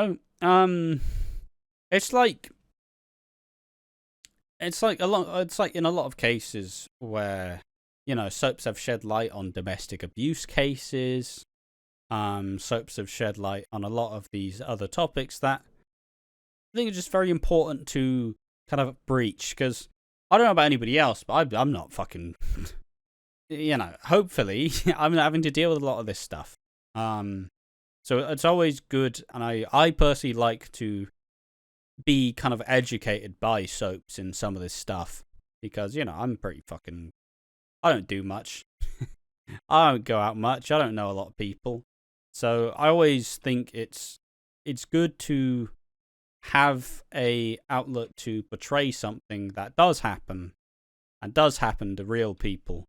like in a lot of cases where, soaps have shed light on domestic abuse cases. Soaps have shed light on a lot of these other topics that I think are just very important to kind of breach, because I don't know about anybody else, but I'm not fucking, hopefully I'm not having to deal with a lot of this stuff. So it's always good, and I personally like to be kind of educated by soaps in some of this stuff, because I'm pretty fucking. I don't do much. I don't go out much. I don't know a lot of people, so I always think it's good to have a outlet to portray something that does happen and does happen to real people.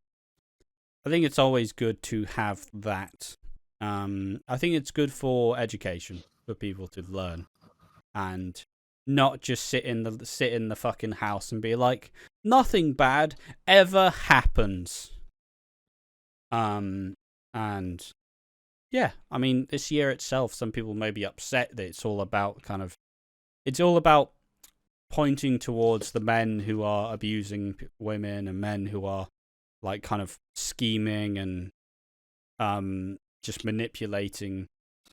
I think it's always good to have that. I think it's good for education, for people to learn and not just sit in the fucking house and be like, nothing bad ever happens. And yeah, I mean, this year itself, some people may be upset that it's all about pointing towards the men who are abusing women and men who are like kind of scheming and just manipulating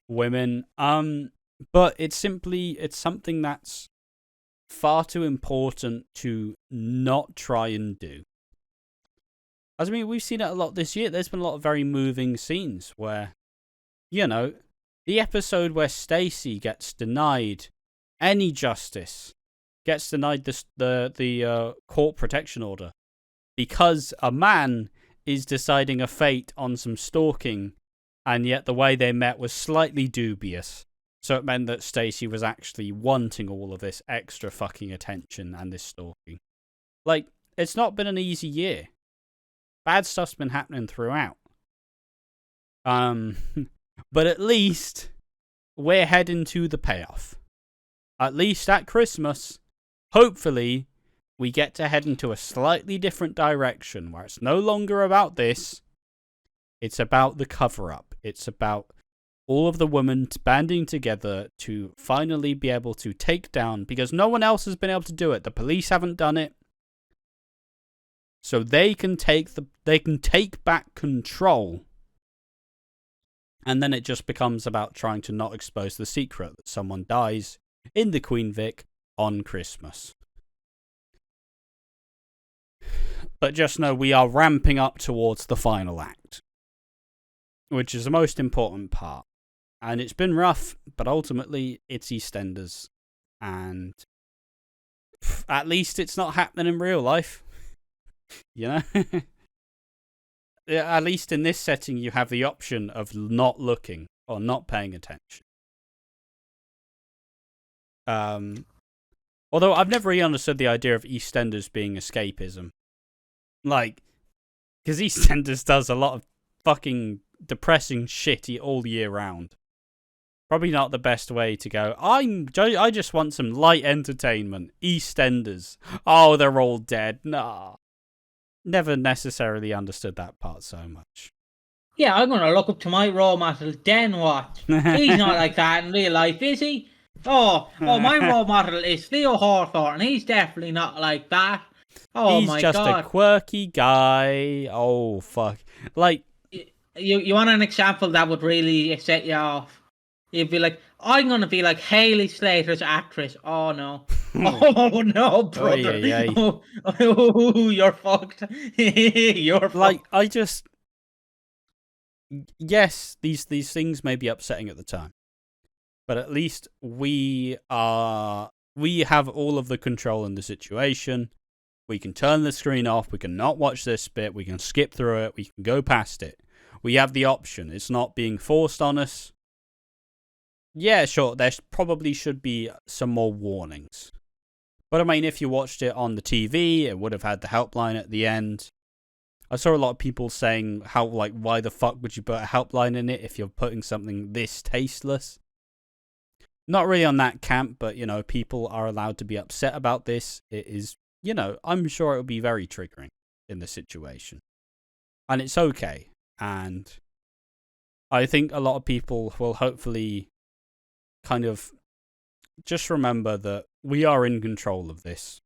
women. But it's something that's far too important to not try and do. I mean, we've seen it a lot this year. There's been a lot of very moving scenes where, the episode where Stacey gets denied any justice, gets denied the court protection order because a man is deciding a fate on some stalking, and yet the way they met was slightly dubious. So it meant that Stacey was actually wanting all of this extra fucking attention and this stalking. Like, it's not been an easy year. Bad stuff's been happening throughout. But at least we're heading to the payoff. At least at Christmas, hopefully, we get to head into a slightly different direction where it's no longer about this. It's about the cover-up. It's about all of the women banding together to finally be able to take down, because no one else has been able to do it. The police haven't done it. So they can take back control. And then it just becomes about trying to not expose the secret that someone dies in the Queen Vic on Christmas. But just know we are ramping up towards the final act, which is the most important part. And it's been rough, but ultimately it's EastEnders. And at least it's not happening in real life. At least in this setting, you have the option of not looking or not paying attention. Although I've never really understood the idea of EastEnders being escapism. Like, because EastEnders does a lot of fucking depressing shit all year round. Probably not the best way to go. I just want some light entertainment. EastEnders. Oh, they're all dead. Nah. Never necessarily understood that part so much. Yeah, I'm going to look up to my role model, then what? He's not like that in real life, is he? Oh, my role model is Theo Hawthorne. He's definitely not like that. Oh, he's my just God. a quirky guy. Oh, fuck. Like, you want an example that would really set you off? You'd be like, I'm going to be like Hayley Slater's actress. Oh, no. Oh, no, brother. Oh, you're fucked. You're fucked. Like, yes, these things may be upsetting at the time. But at least we have all of the control in the situation. We can turn the screen off. We can not watch this bit. We can skip through it. We can go past it. We have the option. It's not being forced on us. Yeah, sure, there probably should be some more warnings. But I mean, if you watched it on the TV, it would have had the helpline at the end. I saw a lot of people saying why the fuck would you put a helpline in it if you're putting something this tasteless? Not really on that camp, but, people are allowed to be upset about this. It is, I'm sure it will be very triggering in the situation. And it's okay. And I think a lot of people will hopefully kind of just remember that we are in control of this.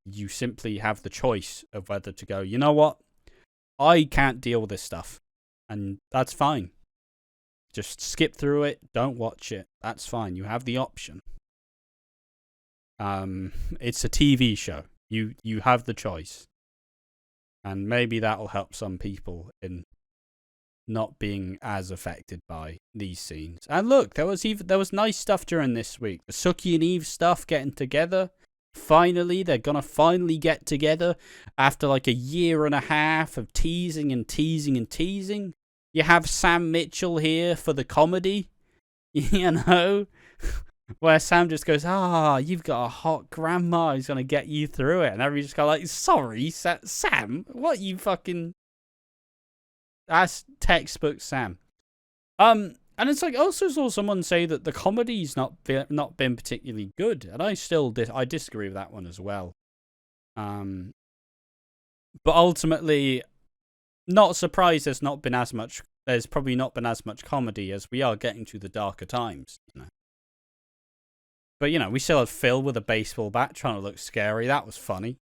You simply have the choice of whether to go, you know what? I can't deal with this stuff. And that's fine. Just skip through it. Don't watch it. That's fine. You have the option. It's a TV show. You have the choice. And maybe that'll help some people in not being as affected by these scenes. And look, there was nice stuff during this week. The Suki and Eve stuff getting together. Finally, they're gonna finally get together after like a year and a half of teasing and teasing and teasing. You have Sam Mitchell here for the comedy, you know, where Sam just goes, you've got a hot grandma who's gonna get you through it, and everybody's just go like, sorry, Sam, what you fucking... That's textbook Sam. And it's like, I also saw someone say that the comedy's not been particularly good, and I disagree with that one as well. But ultimately, not surprised there's probably not been as much comedy, as we are getting to the darker times, you know. But, you know, we still had Phil with a baseball bat trying to look scary. That was funny.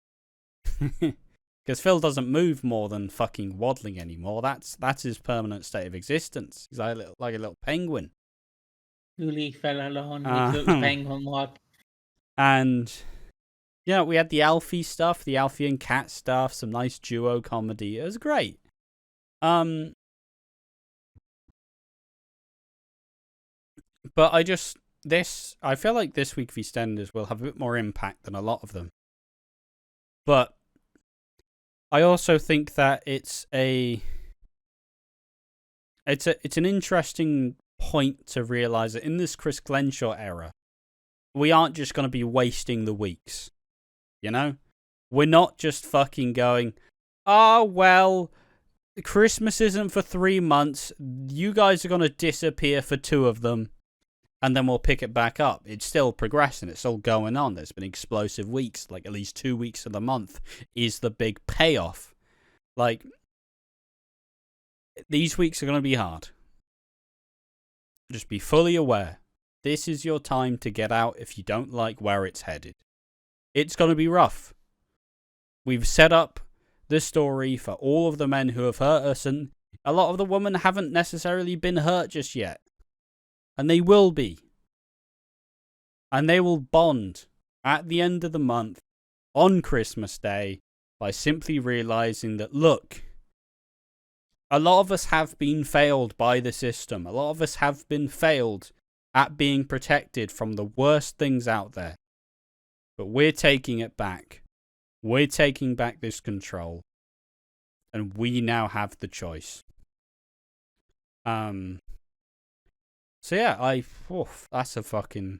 Because Phil doesn't move more than fucking waddling anymore. That's his permanent state of existence. He's like a little penguin. You leave Phil alone. Little penguin walk. And yeah, we had the Alfie stuff, the Alfie and Cat stuff, some nice duo comedy. It was great. But I feel like this week Eastenders will have a bit more impact than a lot of them. But I also think that it's an interesting point to realise that in this Chris Glenshaw era, we aren't just going to be wasting the weeks, you know? We're not just fucking going, well, Christmas isn't for 3 months, you guys are going to disappear for 2 of them, and then we'll pick it back up. It's still progressing. It's still going on. There's been explosive weeks. Like, at least 2 weeks of the month is the big payoff. Like, these weeks are going to be hard. Just be fully aware. This is your time to get out if you don't like where it's headed. It's going to be rough. We've set up the story for all of the men who have hurt us, and a lot of the women haven't necessarily been hurt just yet. And they will be. And they will bond at the end of the month on Christmas Day by simply realizing that, look, a lot of us have been failed by the system. A lot of us have been failed at being protected from the worst things out there. But we're taking it back. We're taking back this control. And we now have the choice. So yeah, that's a fucking...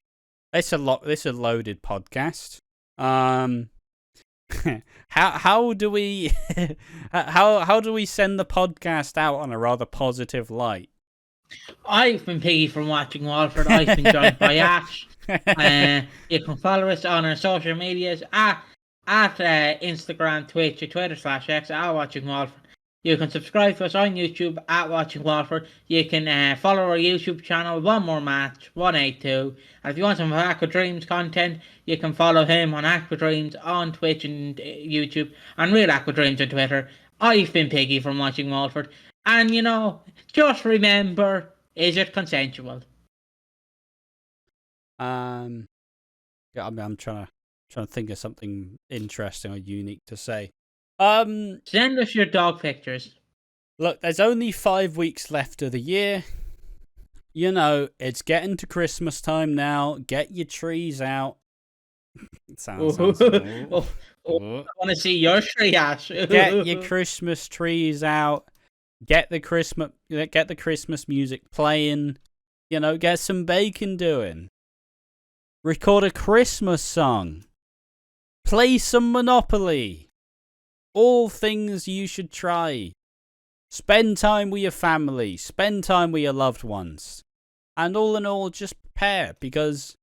This is a loaded podcast. How do we how do we send the podcast out on a rather positive light? I've been Piggy from Watching Walford. I've been joined by Ash. You can follow us on our social medias at Instagram, Twitch, or Twitter/X at Watching Walford. You can subscribe to us on YouTube at Watching Walford. You can follow our YouTube channel, One More Match, 182. And if you want some Aqua Dreams content, you can follow him on Aqua Dreams on Twitch and YouTube, and Real Aqua Dreams on Twitter. I've been Piggy from Watching Walford. And, you know, just remember, is it consensual? I'm trying to think of something interesting or unique to say. Send us your dog pictures. Look, there's only 5 weeks left of the year. You know, it's getting to Christmas time now. Get your trees out. Sounds I want to see your tree, Ash. Get your Christmas trees out. Get the Christmas music playing. You know, get some baking doing. Record a Christmas song. Play some Monopoly. All things you should try. Spend time with your family. Spend time with your loved ones. And all in all, just prepare, because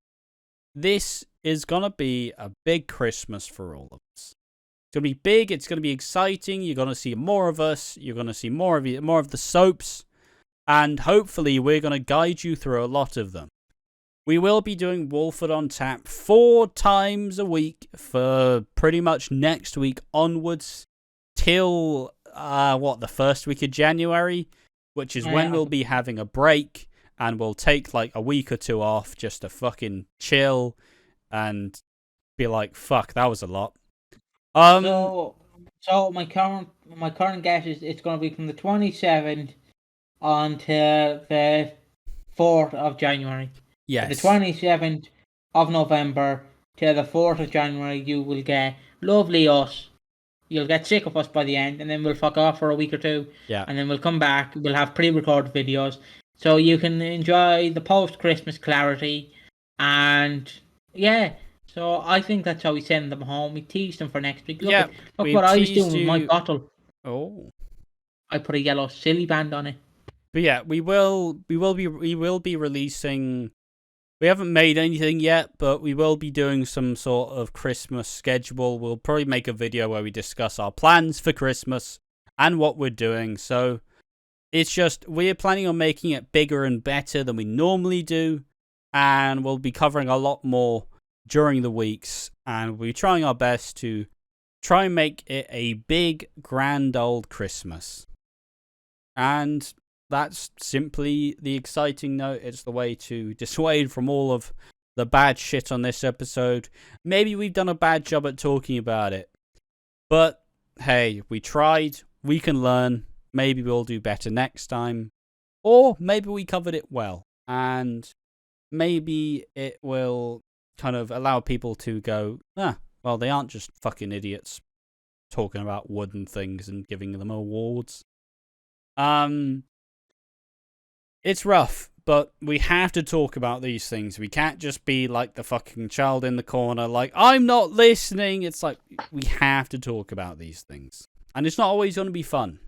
this is going to be a big Christmas for all of us. It's going to be big. It's going to be exciting. You're going to see more of us. You're going to see more of the soaps. And hopefully we're going to guide you through a lot of them. We will be doing Walford on Tap 4 times a week for pretty much next week onwards till, the first week of January, which is when we'll be having a break, and we'll take like a week or 2 off just to fucking chill and be like, fuck, that was a lot. So my current guess is it's going to be from the 27th until the 4th of January. Yes. The 27th of November till the 4th of January, you will get lovely us. You'll get sick of us by the end, and then we'll fuck off for a week or two. Yeah. And then we'll come back. We'll have pre-recorded videos, so you can enjoy the post-Christmas clarity. And yeah, so I think that's how we send them home. We tease them for next week. Look what I was doing with my bottle. Oh. I put a yellow silly band on it. But yeah, we will be releasing. We haven't made anything yet, but we will be doing some sort of Christmas schedule. We'll probably make a video where we discuss our plans for Christmas and what we're doing. So it's just, we're planning on making it bigger and better than we normally do. And we'll be covering a lot more during the weeks. And we'll be trying our best to try and make it a big, grand old Christmas. And that's simply the exciting note. It's the way to dissuade from all of the bad shit on this episode. Maybe we've done a bad job at talking about it. But, hey, we tried. We can learn. Maybe we'll do better next time. Or maybe we covered it well. And maybe it will kind of allow people to go, well, they aren't just fucking idiots talking about wooden things and giving them awards. It's rough, but we have to talk about these things. We can't just be like the fucking child in the corner, like, I'm not listening. It's like, we have to talk about these things. And it's not always going to be fun.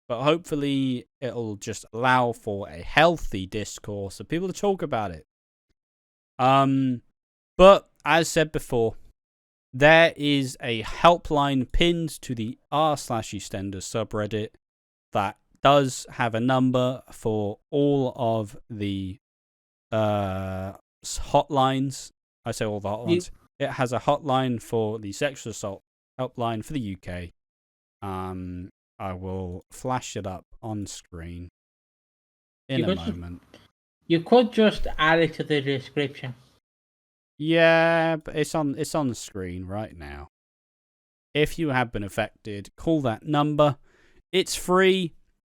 But hopefully, it'll just allow for a healthy discourse of people to talk about it. But, as said before, there is a helpline pinned to the r/Eastenders subreddit that does have a number for all of the hotlines. I say all the hotlines. It has a hotline for the sexual assault helpline for the UK. I will flash it up on screen in a moment. You could just add it to the description. Yeah, but it's on the screen right now. If you have been affected, call that number. It's free.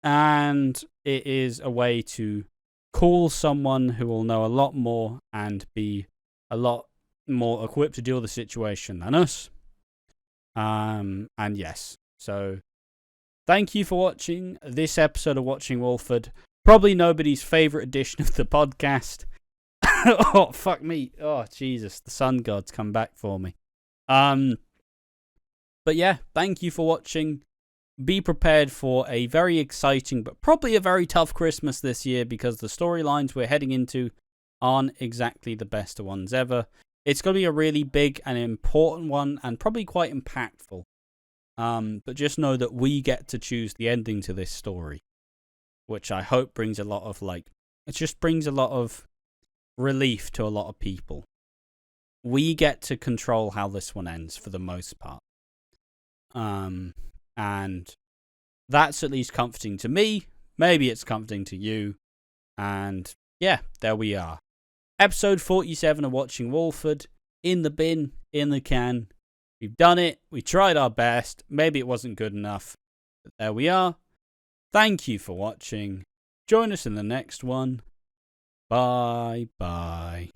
And it is a way to call someone who will know a lot more and be a lot more equipped to deal with the situation than us. And yes, so thank you for watching this episode of Watching Walford. Probably nobody's favourite edition of the podcast. Oh, fuck me. Oh, Jesus, the sun god's come back for me. But yeah, thank you for watching. Be prepared for a very exciting, but probably a very tough Christmas this year because the storylines we're heading into aren't exactly the best ones ever. It's going to be a really big and important one and probably quite impactful. But just know that we get to choose the ending to this story, which I hope brings a lot of, it just brings a lot of relief to a lot of people. We get to control how this one ends for the most part. And that's at least comforting to me. Maybe it's comforting to you. And yeah, there we are. Episode 47 of Watching Walford. In the bin, in the can. We've done it. We tried our best. Maybe it wasn't good enough. But there we are. Thank you for watching. Join us in the next one. Bye bye.